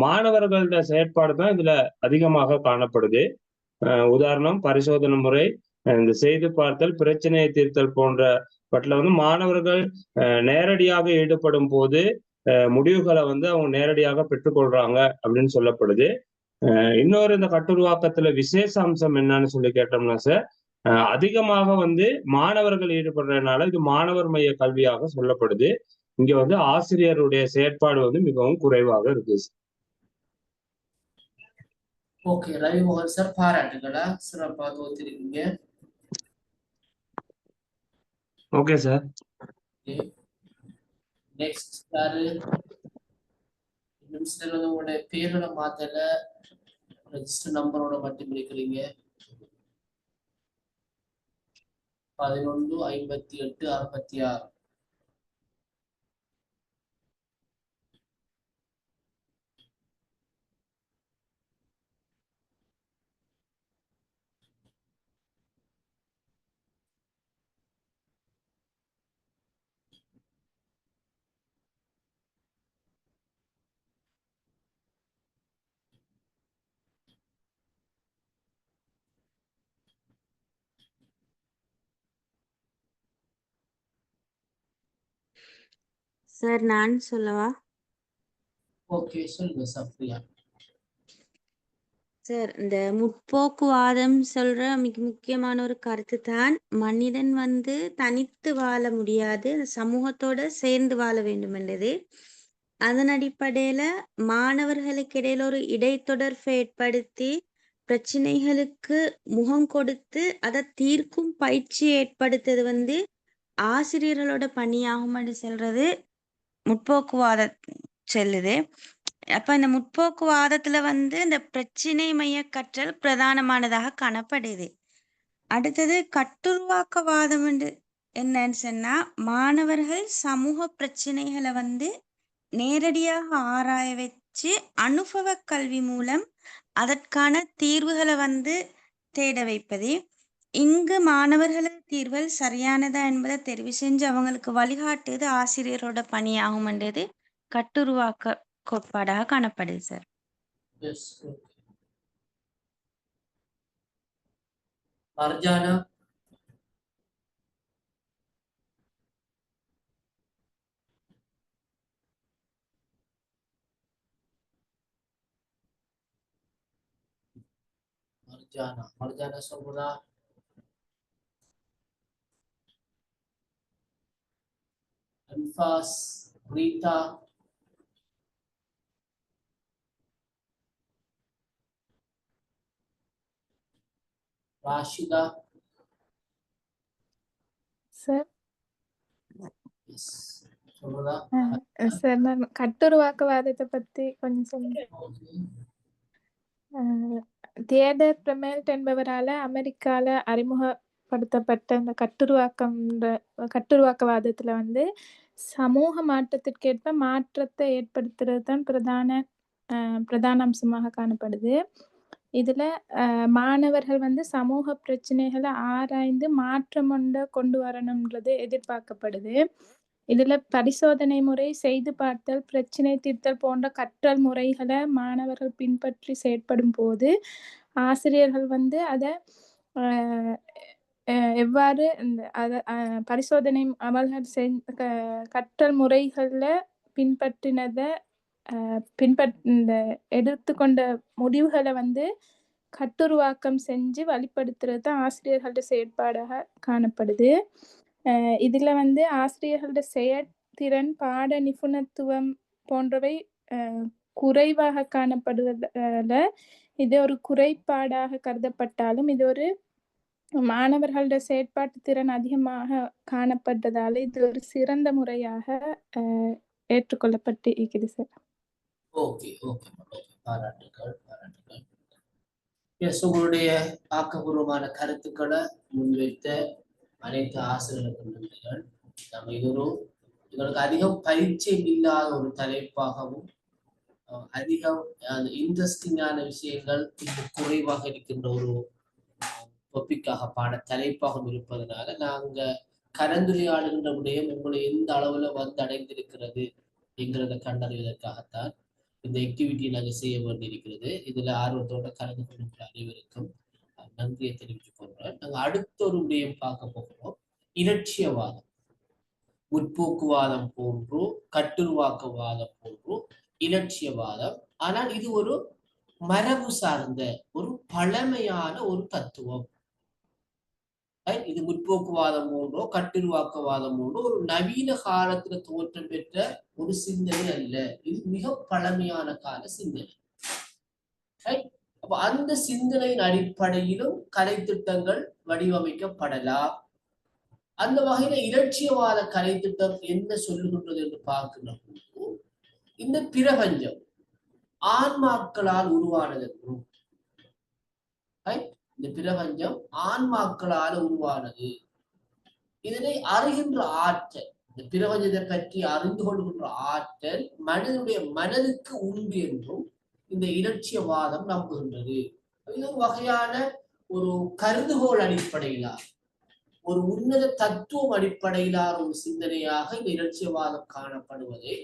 மாணவர்களோட செயற்பாடு தான் இதுல அதிகமாக காணப்படுது. உதாரணம் பரிசோதனை முறை, இந்த செய்து பார்த்தல், பிரச்சனையை தீர்த்தல் போன்றவற்றில மாணவர்கள் நேரடியாக ஈடுபடும் போது முடிவுகளை அவங்க நேரடியாக பெற்றுக்கொள்றாங்க அப்படின்னு சொல்லப்படுது. இன்னொரு இந்த கட்டுருவாக்கத்துல விசேஷ அம்சம் என்னன்னு சொல்லி கேட்டோம்னா சார், அதிகமாக மாணவர்கள் ஈடுபடுறதுனால இது மாணவர் மைய கல்வியாக சொல்லப்படுது. இங்க ஆசிரியருடைய செயற்பாடு மிகவும் குறைவாக இருக்கு. ஓகே, ரவிமோகன் சார் பாராட்டுகளா, சிறப்பா தோத்திருக்கீங்க. Okay sir. நெக்ஸ்ட் யாரு? உங்களுடைய பேரோட மாத்தல, ரெஜிஸ்டர் நம்பரோட மட்டும் இருக்கிறீங்க. 11 58 66. சார் நான் சொல்லவா? ஓகே, சொல்லுங்க சப்ரியா. சார் இந்த முற்போக்குவாதம் சொல்ற மிக முக்கியமான ஒரு கருத்து தான், மனிதன் தனித்து வாழ முடியாது, சமூகத்தோட சேர்ந்து வாழ வேண்டும் என்றது. அதன் அடிப்படையில மாணவர்களுக்கு இடையில ஒரு இடைத்தொடர்பை ஏற்படுத்தி பிரச்சனைகளுக்கு முகம் கொடுத்து அதை தீர்க்கும் பயிற்சி ஏற்படுத்துறது ஆசிரியர்களோட பணியாகும் என்று சொல்றது முற்போக்குவாத செல்லுது. அப்ப இந்த முற்போக்குவாதத்துல இந்த பிரச்சினை மைய கற்றல் பிரதானமானதாக காணப்படுது. அடுத்தது கட்டுருவாக்கவாதம் என்னன்னு சொன்னா, மாணவர்கள் சமூக பிரச்சனைகளை நேரடியாக ஆராய வச்சு அனுபவ கல்வி மூலம் அதற்கான தீர்வுகளை தேட வைப்பது. இங்கு மாணவர்களது தீர்வுகள் சரியானதா என்பதை தெரிவு செஞ்சு அவங்களுக்கு வழிகாட்டுவது ஆசிரியரோட பணியாகும் என்றது கட்டுருவாக்க கோட்பாடாக காணப்படுது சார். மர்ஜானா. மர்ஜானா சொல்றா. அன்பாஸ், ரீதா. ராஷிதா. சார் சொல்றதா? சார் நான் கட்டுருவாக்கவாதத்தை பத்தி கொஞ்சம் சொல்றேன். தியோடர் பிரமேல்ட் என்பவரால அமெரிக்கால அறிமுகப்படுத்தப்பட்ட இந்த கட்டுருவாக்கவாதத்துல சமூக மாற்றத்திற்கேற்ப மாற்றத்தை ஏற்படுத்துறது தான் பிரதான அம்சமாக காணப்படுது. இதுல மாணவர்கள் சமூக பிரச்சனைகளை ஆராய்ந்து மாற்றம் கொண்டு வரணும்ன்றது எதிர்பார்க்கப்படுது. இதுல பரிசோதனை முறை, செய்து பார்த்தல், பிரச்சனை தீர்த்தல் போன்ற கற்றல் முறைகளை மாணவர்கள் பின்பற்றி செயற்படும் போது ஆசிரியர்கள் அதை எவ்வாறு பரிசோதனை அமல்கள் கற்றல் முறைகள்ல பின்பற்றினதை இந்த எடுத்துக்கொண்ட முடிவுகளை வந்து கட்டுருவாக்கம் செஞ்சு வழிப்படுத்துறது தான் ஆசிரியர்களோட செயற்பாடாக காணப்படுது. இதுல வந்து ஆசிரியர்களோட செயற்திறன், பாட நிபுணத்துவம் போன்றவை குறைவாக காணப்படுவதால இது ஒரு குறைபாடாக கருதப்பட்டாலும் இது ஒரு மாணவர்களோட செயற்பாட்டு திறன் அதிகமாக காணப்பட்டதால இது ஒரு சிறந்த முறையாக ஏற்றுக்கொள்ளப்பட்டு இருக்குது சார். ஓகே ஓகே பாராட்டுகள் பாராட்டுகள். உங்களுடைய ஆக்கப்பூர்வமான கருத்துக்களை முன்வைத்த அனைத்து ஆசிரியர்களுக்கும் நன்றிகள். நம்ம எங்களுக்கு அதிகம் பரிச்சயம் இல்லாத ஒரு தலைப்பாகவும் அதிகம் இன்ட்ரெஸ்டிங்கான விஷயங்கள் குறைவாக இருக்கின்ற ஒரு டாபிக்காக பாட தலைப்பாகவும் இருப்பதனால நாங்க கலந்துரையாடுகின்ற விடயம் உங்களை எந்த அளவுல வந்து அடைந்திருக்கிறது என்கிறத கண்டறிவதற்காகத்தான் இந்த ஆக்டிவிட்டியை நாங்கள் செய்ய வேண்டியிருக்கிறது. இதுல ஆர்வத்தோட கலந்து கொள்கின்ற அனைவருக்கும் நன்றியை தெரிவித்துக் கொள்றேன். நாங்கள் அடுத்த ஒரு விடயம் பார்க்க போகிறோம். இலட்சியவாதம், முற்போக்குவாதம் போன்றோ கட்டுருவாக்கவாதம் போன்றோ இலட்சியவாதம். ஆனால் இது ஒரு மரபு சார்ந்த ஒரு பழமையான ஒரு தத்துவம். இது முற்போக்குவாதம் போன்றோ கட்டுருவாக்கவாதம் போன்றோ ஒரு நவீன காலத்துல தோற்றம் பெற்ற ஒரு சிந்தனை அல்ல. இது மிக பழமையான கால சிந்தனை. அப்ப அந்த சிந்தனையின் அடிப்படையிலும் கலை திட்டங்கள் வடிவமைக்கப்படலாம். அந்த வகையில இலட்சியவாத கலை திட்டம் என்ன சொல்லுகின்றது என்று பார்க்கின்ற போது, இந்த பிரபஞ்சம் ஆன்மாக்களால் உருவானதென்றும், இந்த பிரபஞ்சம் ஆன்மாக்களால் உருவானது, இதனை அறிகின்ற ஆற்றல், இந்த பிரபஞ்சத்தை பற்றி அறிந்து கொள்கின்ற ஆற்றல் மனிதனுடைய மனதுக்கு உண்டு என்றும் இந்த இலட்சியவாதம் நம்புகின்றது. இது ஒரு வகையான ஒரு கருதுகோள் அடிப்படையிலான ஒரு உன்னத தத்துவம் அடிப்படையிலான ஒரு சிந்தனையாக இந்த இலட்சியவாதம் காணப்படுவதை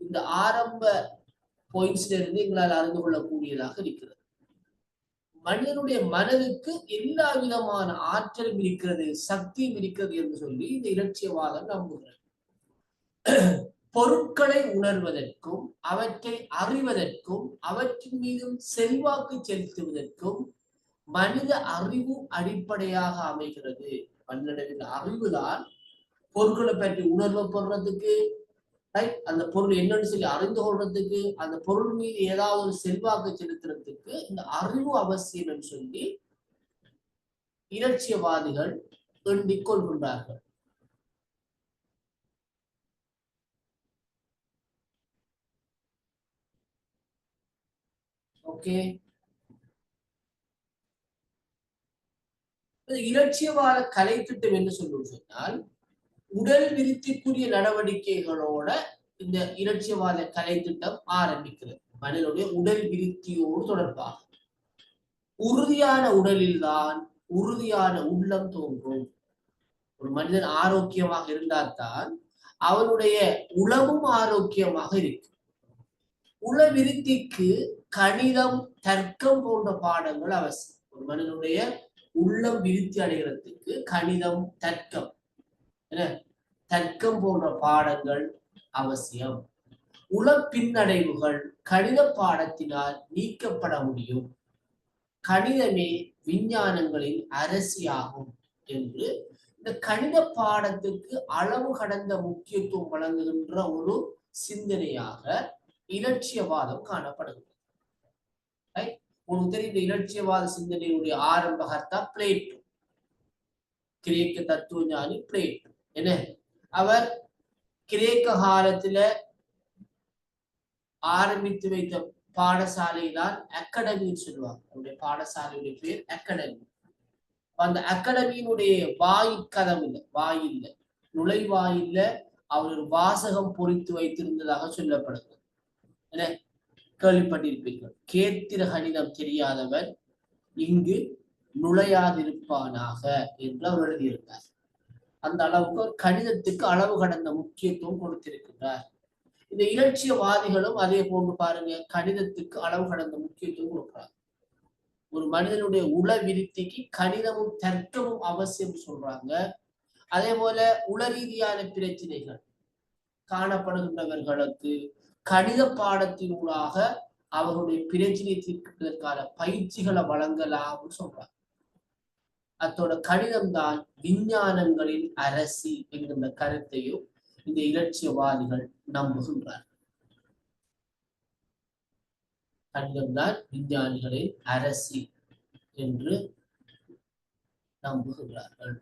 இந்த ஆரம்ப பாயிண்ட்ஸ்ல இருந்து எங்களால் அறிந்து கொள்ளக்கூடியதாக இருக்கிறது. மனிதனுடைய மனதுக்கு எல்லா விதமான ஆற்றலும் இருக்கிறது, சக்தியும் இருக்கிறது என்று சொல்லி இந்த இலட்சியவாதம் நம்புகிறது. பொருட்களை உணர்வதற்கும் அவற்றை அறிவதற்கும் அவற்றின் மீதும் செல்வாக்கு செலுத்துவதற்கும் மனித அறிவு அடிப்படையாக அமைகிறது. மனிதனின் அறிவுதான் பொருட்களை பற்றி உணர்வு பெறுறதுக்கு, அந்த பொருள் என்னன்னு சொல்லி அறிந்து கொள்றதுக்கு, அந்த பொருள் மீது ஏதாவது ஒரு செல்வாக்கு செலுத்துறதுக்கு இந்த அறிவு அவசியம் என்று சொல்லி இலட்சியவாதிகள் எண்ணிக் கொள்கின்றார்கள். ஓகே, இலட்சியவாத கலை திட்டம் என்ன சொல்லும் சொன்னால், உடல் விருத்திக்குரிய நடவடிக்கைகளோட இந்த இலட்சியவாத கலை திட்டம் ஆரம்பிக்கிறது. மனிதனுடைய உடல் விருத்தியோடு தொடர்பாக உறுதியான உடலில்தான் உறுதியான உள்ளம் தோன்றும். ஒரு மனிதன் ஆரோக்கியமாக இருந்தால்தான் அவனுடைய உளமும் ஆரோக்கியமாக இருக்கு. உள விருத்திக்கு கணிதம், தர்க்கம் போன்ற பாடங்கள் அவசியம். ஒரு மனிதனுடைய உள்ளம் விருத்தி அடைகிறதுக்கு கணிதம், தர்க்கம் தர்க்கம் போன்ற பாடங்கள் அவசியம். உள பின்னடைவுகள் கணித பாடத்தினால் நீக்கப்பட முடியும். கணிதமே விஞ்ஞானங்களின் அரசியாகும் என்று இந்த கணித பாடத்துக்கு அளவு கடந்த முக்கியத்துவம் வழங்குகின்ற ஒரு சிந்தனையாக இலட்சியவாதம் காணப்படுகிறது. உங்களுக்கு தெரியும், இந்த இலட்சியவாத சிந்தனையுடைய ஆரம்பகர்த்தா பிளேட்டோ, கிரேக்க தத்துவ ஞானி பிளேட்டோ. என்ன, அவர் கிரேக்க காலத்துல ஆரம்பித்து வைத்த பாடசாலை தான் அகாடமின்னு சொல்லுவாங்க. அவருடைய பாடசாலையுடைய பேர் அகாடமி. அந்த அகாடமியினுடைய வாயில்ல நுழைவாயில்ல அவர் ஒரு வாசகம் பொறித்து வைத்திருந்ததாக சொல்லப்படுகிறது. என்ன, கேள்விப்பட்டிருப்பீர்கள், கேத்திர கணிதம் தெரியாதவன் இங்கு நுழையாதிருப்பானாக என்று அவர் எழுதியிருந்தார். அந்த அளவுக்கு கணிதத்துக்கு அளவு கடந்த முக்கியத்துவம் கொடுத்திருக்கிறார். இந்த இலட்சியவாதிகளும் அதே போன்று பாருங்க, கணிதத்துக்கு அளவு கடந்த முக்கியத்துவம் கொடுக்கிறார். ஒரு மனிதனுடைய உள விருத்திக்கு கணிதமும் தர்க்கமும் அவசியம் சொல்றாங்க. அதே போல உள ரீதியான பிரச்சனைகள், காணப்படுகின்றவர்களுக்கு கணித பாடத்தினூடாக அவர்களுடைய பிரச்சனை தீர்ப்பதற்கான பயிற்சிகளை வழங்கலாம்னு சொல்றாங்க. அத்தோட கணிதம் தான் விஞ்ஞானங்களின் அரசி என்கின்ற கருத்தையும் இந்த இலட்சியவாதிகள் நம்புகின்றார். கணிதம் தான் விஞ்ஞானிகளின் அரசி என்று நம்புகிறார்கள்.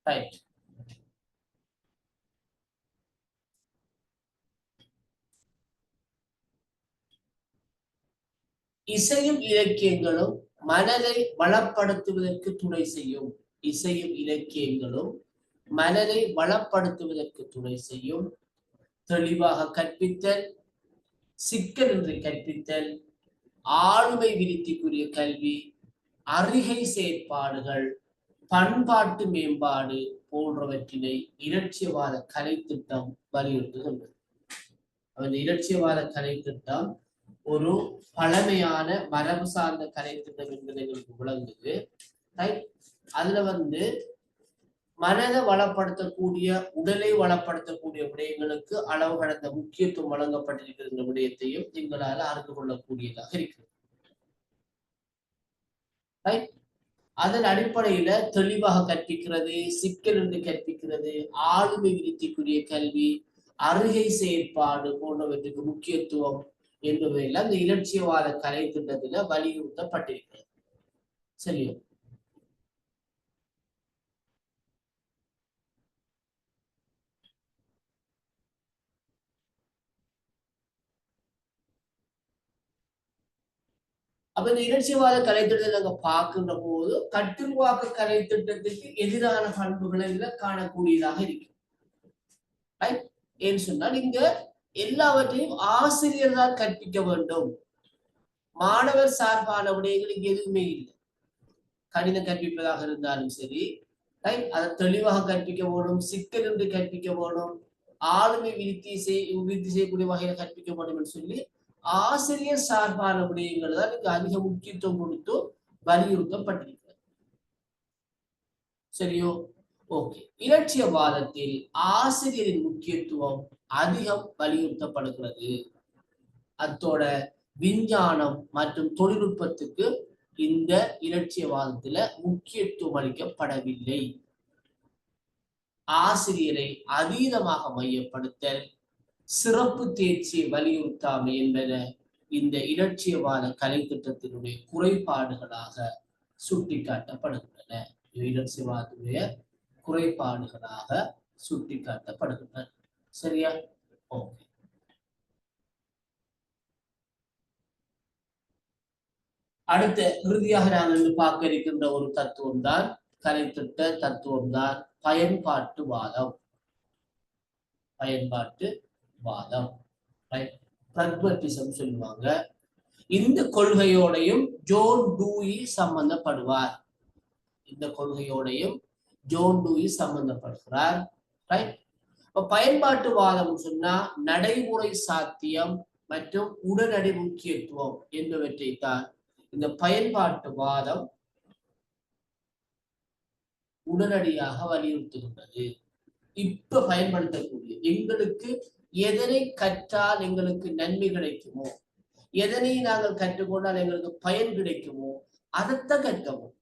ரைட். இசையும் இலக்கியங்களும் மனதை வளப்படுத்துவதற்கு துணை செய்யும். இசையும் இலக்கியங்களும் மனதை வளப்படுத்துவதற்கு துணை செய்யும். தெளிவாக கற்பித்தல், சிக்கலின்றி கற்பித்தல், ஆளுமை விருத்திக்குரிய கல்வி, அறிகை செயற்பாடுகள், பண்பாட்டு மேம்பாடு போன்றவற்றினை இலட்சியவாத கலை திட்டம் வலியுறுத்துகின்றது. அந்த இலட்சியவாத கலை திட்டம் ஒரு பழமையான மரபு சார்ந்த கலை திட்டம் என்பது எங்களுக்கு விளங்குது. அதுல மனதை வளப்படுத்தக்கூடிய, உடலை வளப்படுத்தக்கூடிய விடயங்களுக்கு அளவு கடந்த முக்கியத்துவம் வழங்கப்பட்டிருக்கிற விடயத்தையும் எங்களால் அறிந்து கொள்ளக்கூடியதாக இருக்கிறது. அதன் அடிப்படையில தெளிவாக கற்பிக்கிறது, சிக்கல் என்று கற்பிக்கிறது, ஆளுமை விருத்திக்குரிய கல்வி, அறிகை செயற்பாடு போன்றவற்றுக்கு முக்கியத்துவம் என்பவையெல்லாம் இந்த இலட்சியவாத கலை திட்டத்துல வலியுறுத்தப்பட்டிருக்கிறது. சரியா? அப்ப இந்த இலட்சியவாத கலை திட்டத்தை நாங்க பார்க்கின்ற போது கட்டுருவாக்க கலை திட்டத்துக்கு எதிரான பண்புகளை காணக்கூடியதாக இருக்கு. ஏன்னு சொன்னால் இங்க எல்லாவற்றையும் ஆசிரியர் தான் கற்பிக்க வேண்டும். மாணவர் சார்பான விடயங்கள் இங்க எதுவுமே இல்லை. கணிதம் கற்பிப்பதாக இருந்தாலும் சரி, அதை தெளிவாக கற்பிக்க வேணும், சிக்கல் என்று கற்பிக்க வேணும், ஆளுமை விருத்தி செய்யக்கூடிய வகையில கற்பிக்க வேண்டும் என்று சொல்லி ஆசிரியர் சார்பான விடயங்கள் தான் இங்க அதிக முக்கியத்துவம் கொடுத்து வலியுறுத்தப்பட்டிருக்கிறது. சரியோ? ஓகே. இலட்சியவாதத்தில் ஆசிரியரின் முக்கியத்துவம் அதிகம் வலியுறுத்தப்படுகிறது. அத்தோட விஞ்ஞானம் மற்றும் தொழில்நுட்பத்துக்கு இந்த இலட்சியவாதத்துல முக்கியத்துவம் அளிக்கப்படவில்லை. ஆசிரியரை அதீதமாக மையப்படுத்தல், சிறப்பு தேர்ச்சியை வலியுறுத்தாமை என்பன இந்த இலட்சியவாத கலை திட்டத்தினுடைய குறைபாடுகளாக சுட்டிக்காட்டப்படுகின்றன. இலட்சியவாதத்துடைய குறைபாடுகளாக சுட்டிக்காட்டப்படுகின்றன. சரியா? ஓகே. அடுத்த இறுதியாக நாங்கள் பார்க்க இருக்கின்ற ஒரு தத்துவம் தான், கலை திட்ட தத்துவம் தான் பயன்பாட்டுவாதம். பயன்பாட்டுவாதம், பிராக்மட்டிசம் சொல்லுவாங்க. இந்த கொள்கையோடையும் ஜோன் டூயி சம்பந்தப்படுவார். இந்த கொள்கையோடையும் ஜோன் டூயி சம்பந்தப்படுகிறார். பயன்பாட்டுவாதம் சொன்னா நடைமுறை சாத்தியம் மற்றும் உடனடி முக்கியத்துவம் என்பவற்றை தான் இந்த பயன்பாட்டுவாதம் உடனடியாக வலியுறுத்துகின்றது. இப்ப பயன்படுத்தக்கூடிய, எங்களுக்கு எதனை கற்றால் எங்களுக்கு நன்மை கிடைக்குமோ, எதனை நாங்கள் கற்றுக்கொண்டால் எங்களுக்கு பயன் கிடைக்குமோ அதைத்தான் கற்கவும்.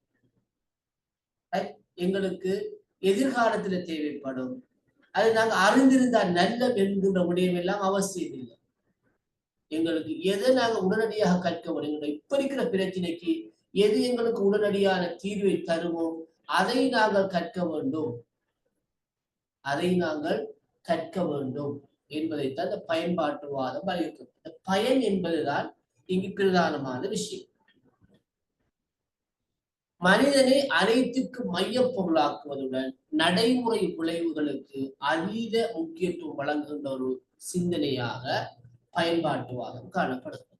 எங்களுக்கு எதிர்காலத்துல தேவைப்படும், அது நாங்க அறிந்திருந்தால் நல்ல என்கின்ற விடயம் எல்லாம் அவசியம் இல்லை. எங்களுக்கு எதை நாங்க உடனடியாக கற்க முடியும், இப்ப இருக்கிற பிரச்சனைக்கு எது எங்களுக்கு உடனடியான தீர்வை தருமோ அதை நாங்கள் கற்க வேண்டும், அதை நாங்கள் கற்க வேண்டும் என்பதைத்தான் இந்த பயன்பாட்டுவாதம் வலியுறுத்தும். பயன் என்பதுதான் இங்கு பிரதானமான விஷயம். மனிதனை அனைத்துக்கு மைய பொருளாக்குவதுடன் நடைமுறை விளைவுகளுக்கு அதீத முக்கியத்துவம் வழங்குகின்ற ஒரு சிந்தனையாக பயன்பாட்டுவாதம் காணப்படுகிறது.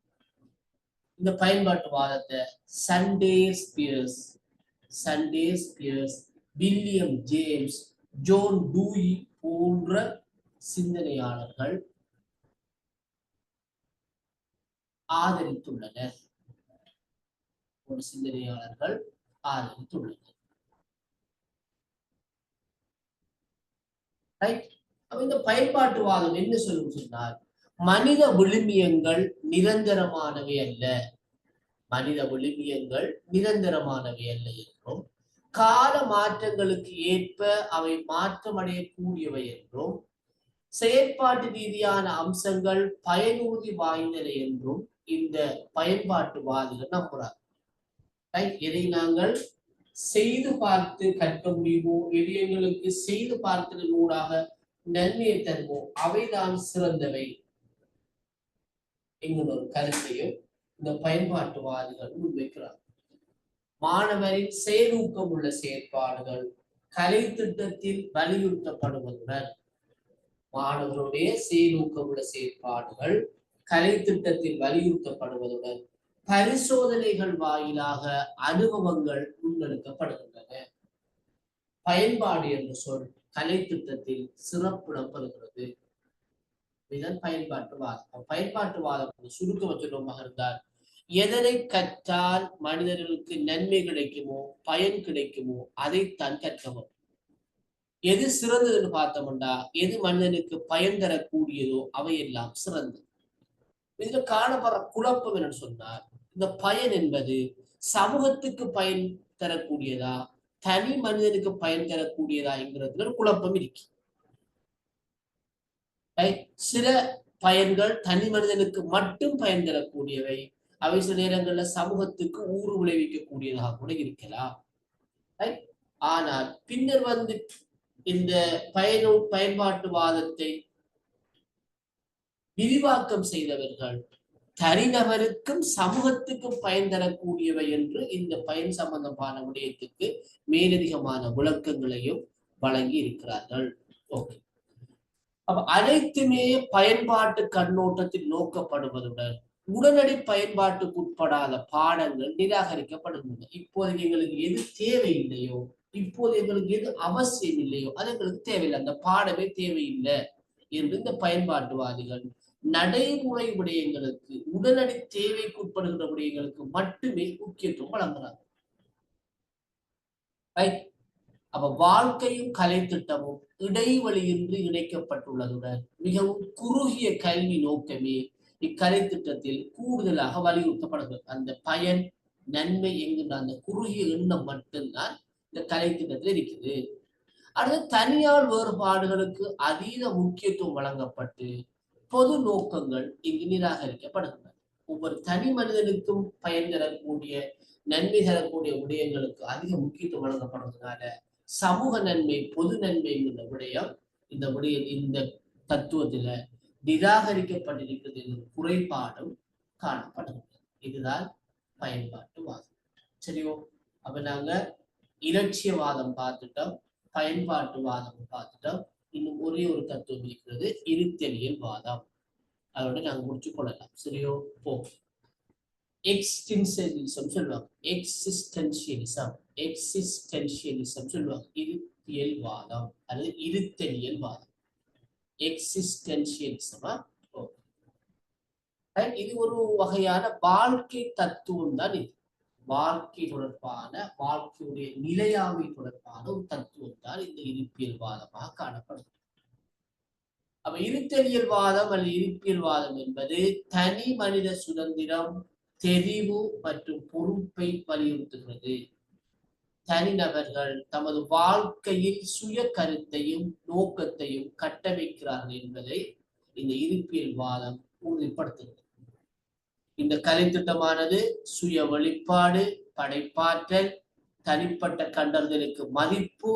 இந்த பயன்பாட்டுவாதத்தை Sanders Peirce, William James, John Dewey போன்ற சிந்தனையாளர்கள் ஆதரித்துள்ளனர். இந்த பயன்பாட்டுவாதம் என்ன சொல்லும் சொன்னால், மனித விழுமியங்கள் நிரந்தரமானவை அல்ல என்றும், கால மாற்றங்களுக்கு ஏற்ப அவை மாற்றமடையக்கூடியவை என்றும், செயற்பாட்டு ரீதியான அம்சங்கள் பயனுறுதி வாய்ந்தவை என்றும் இந்த பயன்பாட்டுவாதிகள் நம்புறார். எதை நாங்கள் செய்து பார்த்து கற்க முடியுமோ, எது எங்களுக்கு செய்து பார்த்ததன் ஊடாக நன்மையை தருமோ அவைதான் சிறந்தவை என்கிற ஒரு கருத்தையும் இந்த பயன்பாட்டுவாதிகள் முன்வைக்கிறார். மாணவரின் செயலூக்கம் உள்ள செயற்பாடுகள் கலை திட்டத்தில் வலியுறுத்தப்படுவதுடன் பரிசோதனைகள் வாயிலாக அனுபவங்கள் முன்னெடுக்கப்படுகின்றன. பயன்பாடு என்ற சொல் கலை திட்டத்தில் சிறப்பிடப்படுகிறது. இதன் பயன்பாட்டுவாதம் சுருக்கம் சொல்லுவதாக இருந்தால், எதனை கற்றால் மனிதர்களுக்கு நன்மை கிடைக்குமோ, பயன் கிடைக்குமோ அதைத்தான் கற்கவும். எது சிறந்ததுன்னு பார்த்தோம்னா, எது மனிதனுக்கு பயன் தரக்கூடியதோ அவையெல்லாம் சிறந்தது. இதுல காணப்படுற குழப்பம் என்னன்னு சொன்னார், இந்த பயன் என்பது சமூகத்துக்கு பயன் தரக்கூடியதா, தனி மனிதனுக்கு பயன் தரக்கூடியதா என்கிறதுல ஒரு குழப்பம் இருக்கு. சில பயன்கள் தனி மனிதனுக்கு மட்டும் பயன் தரக்கூடியவை, அவை சில நேரங்கள்ல சமூகத்துக்கு ஊறு விளைவிக்கக்கூடியதாக கூட இருக்கலாம். ஆனால் பின்னர் இந்த பயன்பாட்டுவாதத்தை விரிவாக்கம் செய்தவர்கள் தனிநபருக்கும் சமூகத்துக்கும் பயன் தரக்கூடியவை என்று இந்த பயன் சம்பந்தமான விடயத்துக்கு மேலதிகமான விளக்கங்களையும் வழங்கி இருக்கிறார்கள். ஓகே, அப்ப அனைத்துமே பயன்பாட்டு கண்ணோட்டத்தில் நோக்கப்படுவதுடன் உடனடி பயன்பாட்டுக்கு உட்படாத பாடங்கள் நிராகரிக்கப்படுகின்றன. இப்போது எங்களுக்கு எது தேவையில்லையோ, இப்போது எங்களுக்கு எது அவசியம் இல்லையோ அது எங்களுக்கு தேவையில்லை, அந்த பாடமே தேவையில்லை என்று இந்த பயன்பாட்டுவாதிகள் நடைமுறை விடயங்களுக்கு, உடனடி தேவைக்கு உட்படுகின்ற விடயங்களுக்கு மட்டுமே முக்கியத்துவம் வழங்குறாங்க. அப்ப வாழ்க்கையும் கலை திட்டமும் இடைவெளியின்றி இணைக்கப்பட்டுள்ளதுடன் மிகவும் குறுகிய கல்வி நோக்கமே இக்கலை திட்டத்தில் கூடுதலாக வலியுறுத்தப்படுகிறது. அந்த பயன் நன்மை என்கின்ற அந்த குறுகிய எண்ணம் மட்டும்தான் இந்த கலை திட்டத்தில் இருக்குது. அடுத்து தனியார் வேறுபாடுகளுக்கு அதீத முக்கியத்துவம் வழங்கப்பட்டு பொது நோக்கங்கள் இங்கு நிராகரிக்கப்படுகின்றன. ஒவ்வொரு தனி மனிதனுக்கும் பயன் தரக்கூடிய, நன்மை தரக்கூடிய விடயங்களுக்கு அதிக முக்கியத்துவம் வழங்கப்படுவதனால சமூக நன்மை, பொது நன்மை என்கிற விடயம் இந்த தத்துவத்துல நிராகரிக்கப்பட்டிருக்கிறது என்ற குறைபாடும் காணப்படுகிறது. இதுதான் பயன்பாட்டுவாதம். சரியோ? அப்ப நாங்க இலட்சியவாதம் பார்த்துட்டோம், பயன்பாட்டுவாதம் பார்த்துட்டோம். இன்னும் ஒரே ஒரு தத்துவம் இருக்கிறது, இருத்தலியல் வாதம். அதோட நாங்க முடிச்சு கொள்ளலாம். சரியோ? போ. எக்ஸ்டென்ஷியலிசம் சொல்லுவாங்க, எக்ஸிஸ்டென்ஷியலிசம் சொல்லுவாங்க, இருத்தியல் வாதம் அல்லது இருத்தலியல் வாதம். எக்ஸிஸ்டென்ஷியலிசமா? இது ஒரு வகையான வாழ்க்கை தத்துவம் தான். இது வாழ்க்கை தொடர்பான, வாழ்க்கையுடைய நிலையாமை தொடர்பான ஒரு தத்துவம் தான் இந்த இருப்பியல் வாதமாக காணப்படுகிறது. அப்ப இருத்தலியல் வாதம் அல்லது இருப்பியல் வாதம் என்பது தனி மனித சுதந்திரம், தெரிவு மற்றும் பொறுப்பை வலியுறுத்துகிறது. தனிநபர்கள் தமது வாழ்க்கையில் சுய கருத்தையும் நோக்கத்தையும் கட்டமைக்கிறார்கள் என்பதை இந்த இருப்பியல் வாதம் உறுதிப்படுத்துகிறது. இந்த கலை திட்டமானது சுய வெளிப்பாடு, படைப்பாற்றல், தனிப்பட்ட கண்டறிதலுக்கு மதிப்பு,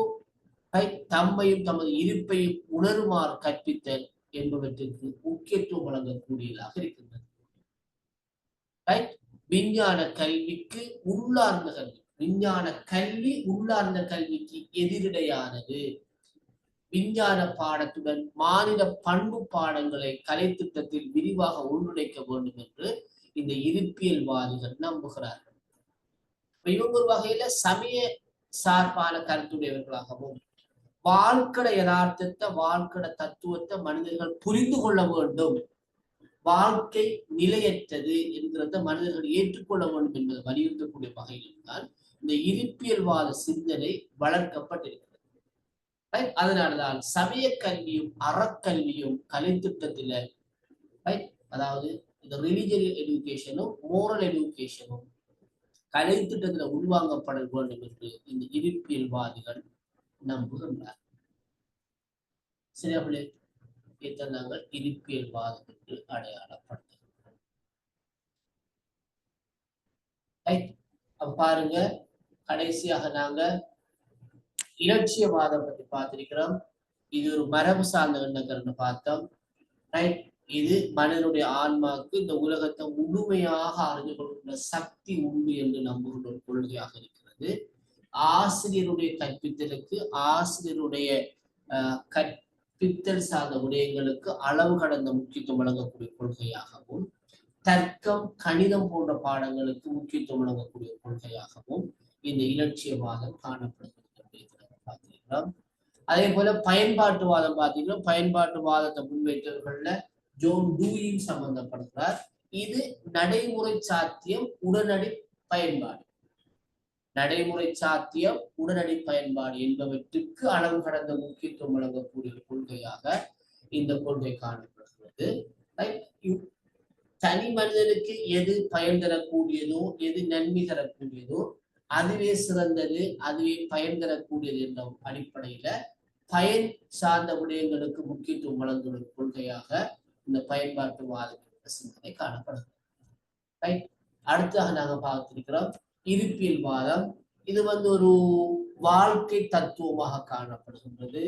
தம்மையும் தமது இருப்பையும் உணருமாறு கற்பித்தல் என்பவற்றிற்கு முக்கியத்துவம் வழங்கக்கூடியதாக இருக்கின்றது. விஞ்ஞான கல்விக்கு உள்ளார்ந்த கல்வி, விஞ்ஞான கல்வி உள்ளார்ந்த கல்விக்கு எதிரிடையானது. விஞ்ஞான பாடத்துடன் மாநில பண்பு பாடங்களை கலை திட்டத்தில் விரிவாக ஒன்றிணைக்க வேண்டும் என்று இந்த இருப்பியல்வாதிகள் நம்புகிறார்கள். இவங்க ஒரு வகையில சமய சார்பான கருத்துடையவர்களாகவும் வாழ்க்கை யதார்த்தத்தை வாழ்க்கை தத்துவத்தை மனிதர்கள் புரிந்து கொள்ள வேண்டும், வாழ்க்கை நிலையற்றது என்கிறத மனிதர்கள் ஏற்றுக்கொள்ள வேண்டும் என்பதை வலியுறுத்தக்கூடிய வகையில் தான் இந்த இருப்பியல்வாத சிந்தனை வளர்க்கப்பட்டிருக்கிறது. அதனாலதான் சமய கல்வியும் அறக்கல்வியும் கலைத்திட்டத்துல அதாவது இந்த ரிலிஜியல் எடுகேஷனும் மோரல் எடுகேஷனும் கலைத்திட்டத்துல உள்வாங்கப்பட வேண்டும் என்று இந்த இருப்பியல்வாதிகள் நம்புகின்றார். சரியா பிள்ளை? இதை நாங்கள் இருப்பியல்வாதம் என்று அடையாளப்படுத்துகிறோம். பாருங்க, கடைசியாக நாங்க இலட்சியவாதம் பற்றி பார்த்திருக்கிறோம். இது ஒரு மரபு சார்ந்த எண்ணங்கள்னு பார்த்தோம். ரைட், இது மனிதனுடைய ஆன்மாவுக்கு இந்த உலகத்தை முழுமையாக அறிந்து கொள்கின்ற சக்தி உண்டு என்று நம்புகின்ற ஒரு கொள்கையாக இருக்கிறது. ஆசிரியருடைய கற்பித்தலுக்கு ஆசிரியருடைய கற்பித்தல் சார்ந்த விடயங்களுக்கு அளவு கடந்த முக்கியத்துவம் வழங்கக்கூடிய கொள்கையாகவும், தர்க்கம் கணிதம் போன்ற பாடங்களுக்கு முக்கியத்துவம் வழங்கக்கூடிய கொள்கையாகவும் இந்த இலட்சியவாதம் காணப்படுகிறது. பார்த்திருக்கிறோம். அதே போல பயன்பாட்டுவாதம் பார்த்தீங்கன்னா, பயன்பாட்டுவாதத்தை முன்வைத்தவர்கள்ல ஜோன் டூயின் சம்பந்தப்படுகிறார். இது நடைமுறை சாத்தியம் உடனடி பயன்பாடு, நடைமுறை சாத்தியம் உடனடி பயன்பாடு என்பவற்றுக்கு அளவு கடந்த முக்கியத்துவம் வழங்கக்கூடிய கொள்கையாக இந்த கொள்கை காணப்படுகிறது. தனி மனிதனுக்கு எது பயன் தரக்கூடியதோ, எது நன்மை தரக்கூடியதோ அதுவே சிறந்தது, அதுவே பயன் தரக்கூடியது என்ற அடிப்படையில பயன் சார்ந்த விடயங்களுக்கு முக்கியத்துவம் வழங்கும் கொள்கையாக இந்த பயன்பாட்டுவாத சிந்தனை காணப்படுகிறது. அடுத்தாக நாங்க பார்த்திருக்கிறோம் இருப்பியல்வாதம். இது ஒரு வாழ்க்கை தத்துவமாக காணப்படுகின்றது.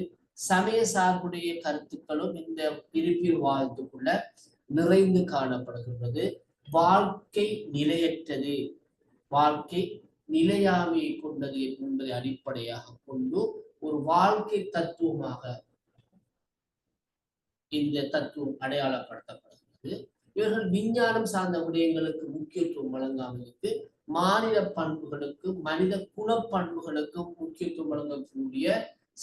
சமய சார்புடைய கருத்துக்களும் இந்த இருப்பியல்வாதத்துக்குள்ள நிறைந்து காணப்படுகின்றது. வாழ்க்கை நிலையற்றது, வாழ்க்கை நிலையாமையை கொண்டது என்பதை அடிப்படையாக கொண்டு ஒரு வாழ்க்கை தத்துவமாக இந்த தத்துவம் அடையாளப்படுத்தப்படுகிறது. இவர்கள் விஞ்ஞானம் சார்ந்த விடயங்களுக்கு முக்கியத்துவம் வழங்காமலுக்கு மாநில பண்புகளுக்கு மனித குணப்பண்புகளுக்கும் முக்கியத்துவம் வழங்கக்கூடிய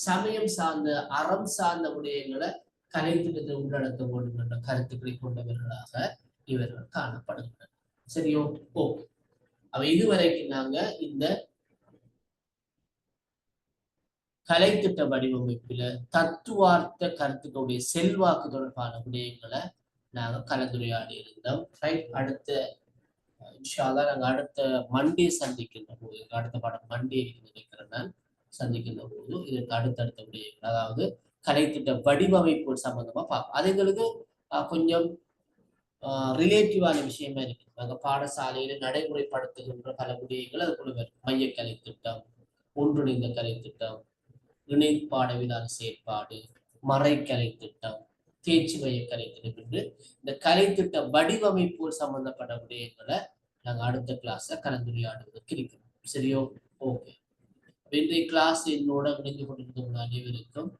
சமயம் சார்ந்த அறம் சார்ந்த விடயங்களை கலைத்திட்டத்தை உள்ளடக்க வேண்டும் என்ற கருத்துக்களை கொண்டவர்களாக இவர்கள் காணப்படுகின்றனர். சரியோ? ஓகே. அவ இதுவரைக்கும் நாங்க இந்த கலைத்திட்ட வடிவமைப்புல தத்துவார்த்த கருத்துக்களுடைய செல்வாக்கு தொடர்பான விடயங்களை நாங்க கலந்துரையாடி இருந்தோம். அடுத்த இன்ஷா அல்லாஹ் நாங்க அடுத்த மண்டே சந்திக்கின்ற போது, அடுத்த பாடம் மண்டே நினைக்கிறேன் நான், சந்திக்கின்ற போது இதற்கு அடுத்தடுத்த விடயங்கள், அதாவது கலைத்திட்ட வடிவமைப்பு சம்பந்தமா பார்ப்போம். அது எங்களுக்கு கொஞ்சம் ரிலேட்டிவான விஷயமா இருக்கு. நாங்க பாடசாலையில நடைமுறைப்படுத்துகின்ற பல விடயங்கள் அதுக்குள்ள வரும். மைய கலைத்திட்டம், ஒன்றிணைந்த கலைத்திட்டம், இணைப்பாட விதான செயற்பாடு, மறை கலைத்திட்டம், தேர்ச்சி மைய கலைத்திட்டம் என்று இந்த கலைத்திட்ட வடிவமைப்பு சம்பந்தப்பட்ட விடயங்களை நாங்க அடுத்த கிளாஸ்ல கலந்துரையாடுவதற்கு இருக்கிறோம். சரியோ? ஓகே. இன்றைய கிளாஸ் என்னோட இணைந்து கொண்டிருந்த அனைவருக்கும்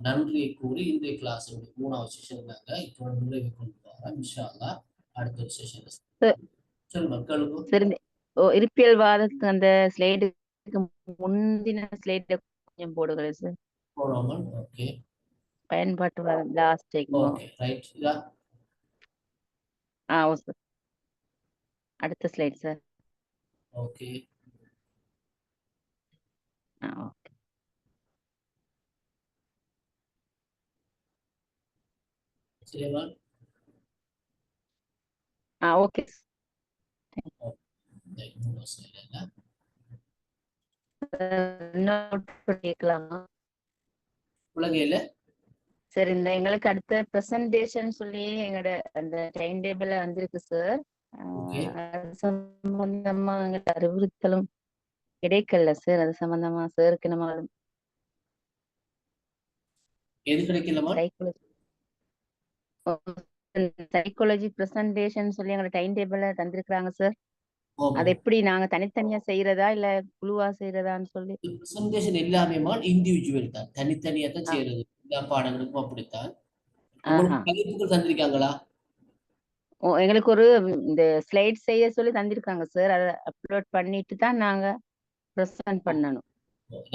நன்றியை கூறி இன்றைய கிளாஸ் 3வது செஷன் நாங்க இப்போ நிறைவு கொண்டு வரோம். இன்ஷா அல்லாஹ் அடுத்த ஒரு செஷன்ல சொல்லுங்க மக்களுக்கும். இருப்பியல்வாதத்துக்கு அந்த ஸ்லைடுக்கு முந்தின ஸ்லைடு கொஞ்சம் போடுங்க சார். போடாமல். ஓகே. பயன்பாட்டுவாதம் லாஸ்ட் ஓகே ரைட். இதா சார் அடுத்த ஸ்லைட் சார். ஓகே. ஓகே. சரியா? ஓகே. கேட்கலாமா? உலகையில சார் இந்த எங்களுக்கு அடுத்த பிரசன்டேஷன் சொல்லி எங்களோட அந்த டைம் டேபிள்ல வந்திருக்கு சார். சம்பந்தமா எங்களுக்கு அறிவுறுத்தலும் கிடைக்கல சார். அது சம்பந்தமா சாருக்கு நம்ம எது கிடைக்கலமா? சைக்காலஜி பிரசன்டேஷன் சொல்லி எங்களோட டைம் டேபிள்ல தந்திருக்கிறாங்க சார். அது எப்படி நாங்க தனித்தனியா செய்யறதா இல்ல குழுவா செய்யறதான்னு சொல்லி. பிரசன்டேஷன் எல்லாமே இண்டிவிஜுவல் தான், தனித்தனியா தான் செய்யறது. எல்லா பாடங்களுக்கும் அப்படித்தான். தலைப்புகள் தந்திருக்காங்களா? எங்களுக்கு ஒரு இந்த ஸ்லைட் செய்ய சொல்லி தந்திருக்காங்க சார். அதை அப்லோட் பண்ணிட்டு தான் நாங்க ப்ரெசென்ட் பண்ணணும்.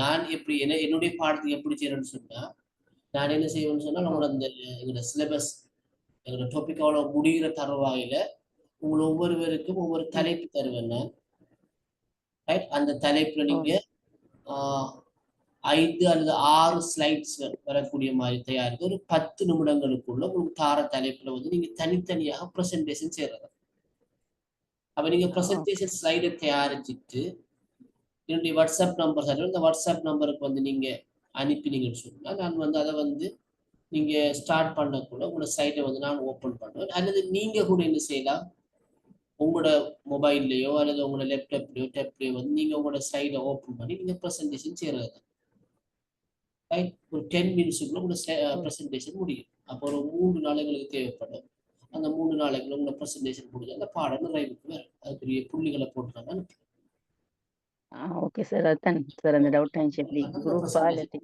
நான் எப்படி என்னுடைய பாடத்துக்கு எப்படி செய்யணும்னு சொன்னா, நான் என்ன செய்வேன்னு சொன்னா, நம்மளோட அந்த எங்களோட சிலபஸ் எங்களோட டாபிக் அவ்வளோ முடிகிற தருவாயில உங்களை ஒவ்வொருவருக்கும் ஒவ்வொரு தலைப்பு தருவேன் நான். ரைட், அந்த தலைப்புல நீங்க 5 அல்லது 6 ஸ்லைட்ஸ் வரக்கூடிய மாதிரி தயாரித்து ஒரு 10 நிமிடங்களுக்குள்ள உங்களுக்கு தார தலைப்புல வந்து நீங்க தனித்தனியாக ப்ரெசன்டேஷன் செய்யறது. அப்ப நீங்க ப்ரெசன்டேஷன் ஸ்லைடை தயாரிச்சுட்டு என்னுடைய வாட்ஸ்அப் நம்பர் சார், இந்த வாட்ஸ்அப் நம்பருக்கு வந்து நீங்க அனுப்பினீங்கன்னு சொன்னா நான் வந்து அதை வந்து நீங்க ஸ்டார்ட் பண்ணக்குள்ள உங்களோட சைட்டை வந்து நான் ஓப்பன் பண்ணுவேன். அல்லது நீங்க கூட என்ன செய்யலாம், உங்களோட மொபைல்லையோ அல்லது உங்களோட லேப்டாப்லையோ டேப்லையோ வந்து நீங்க உங்களோட சைடை ஓப்பன் பண்ணி நீங்க ப்ரெசன்டேஷன் செய்யறது. ரைட், ஒரு 10 மினிட்ஸுக்குள்ள உங்களோட ப்ரெசன்டேஷன் முடியும். அப்போ ஒரு 3 நாளைகளுக்கு தேவைப்படும். அந்த 3 நாளைக்குள்ள உங்களோட ப்ரெசன்டேஷன் முடிஞ்சு அந்த பாடம் நிறைவுக்கு வரும். அதுக்குரிய புள்ளிகளை போட்டுறாங்க. ஓகே சார், அதுதான் சார் அந்த டவுட் ஆயிடுச்சு. எப்படி குரூப்பா இல்லாட்டி?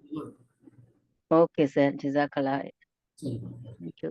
ஓகே சார், ஜிசாக்கல்லா. சரி. தேங்க்யூ.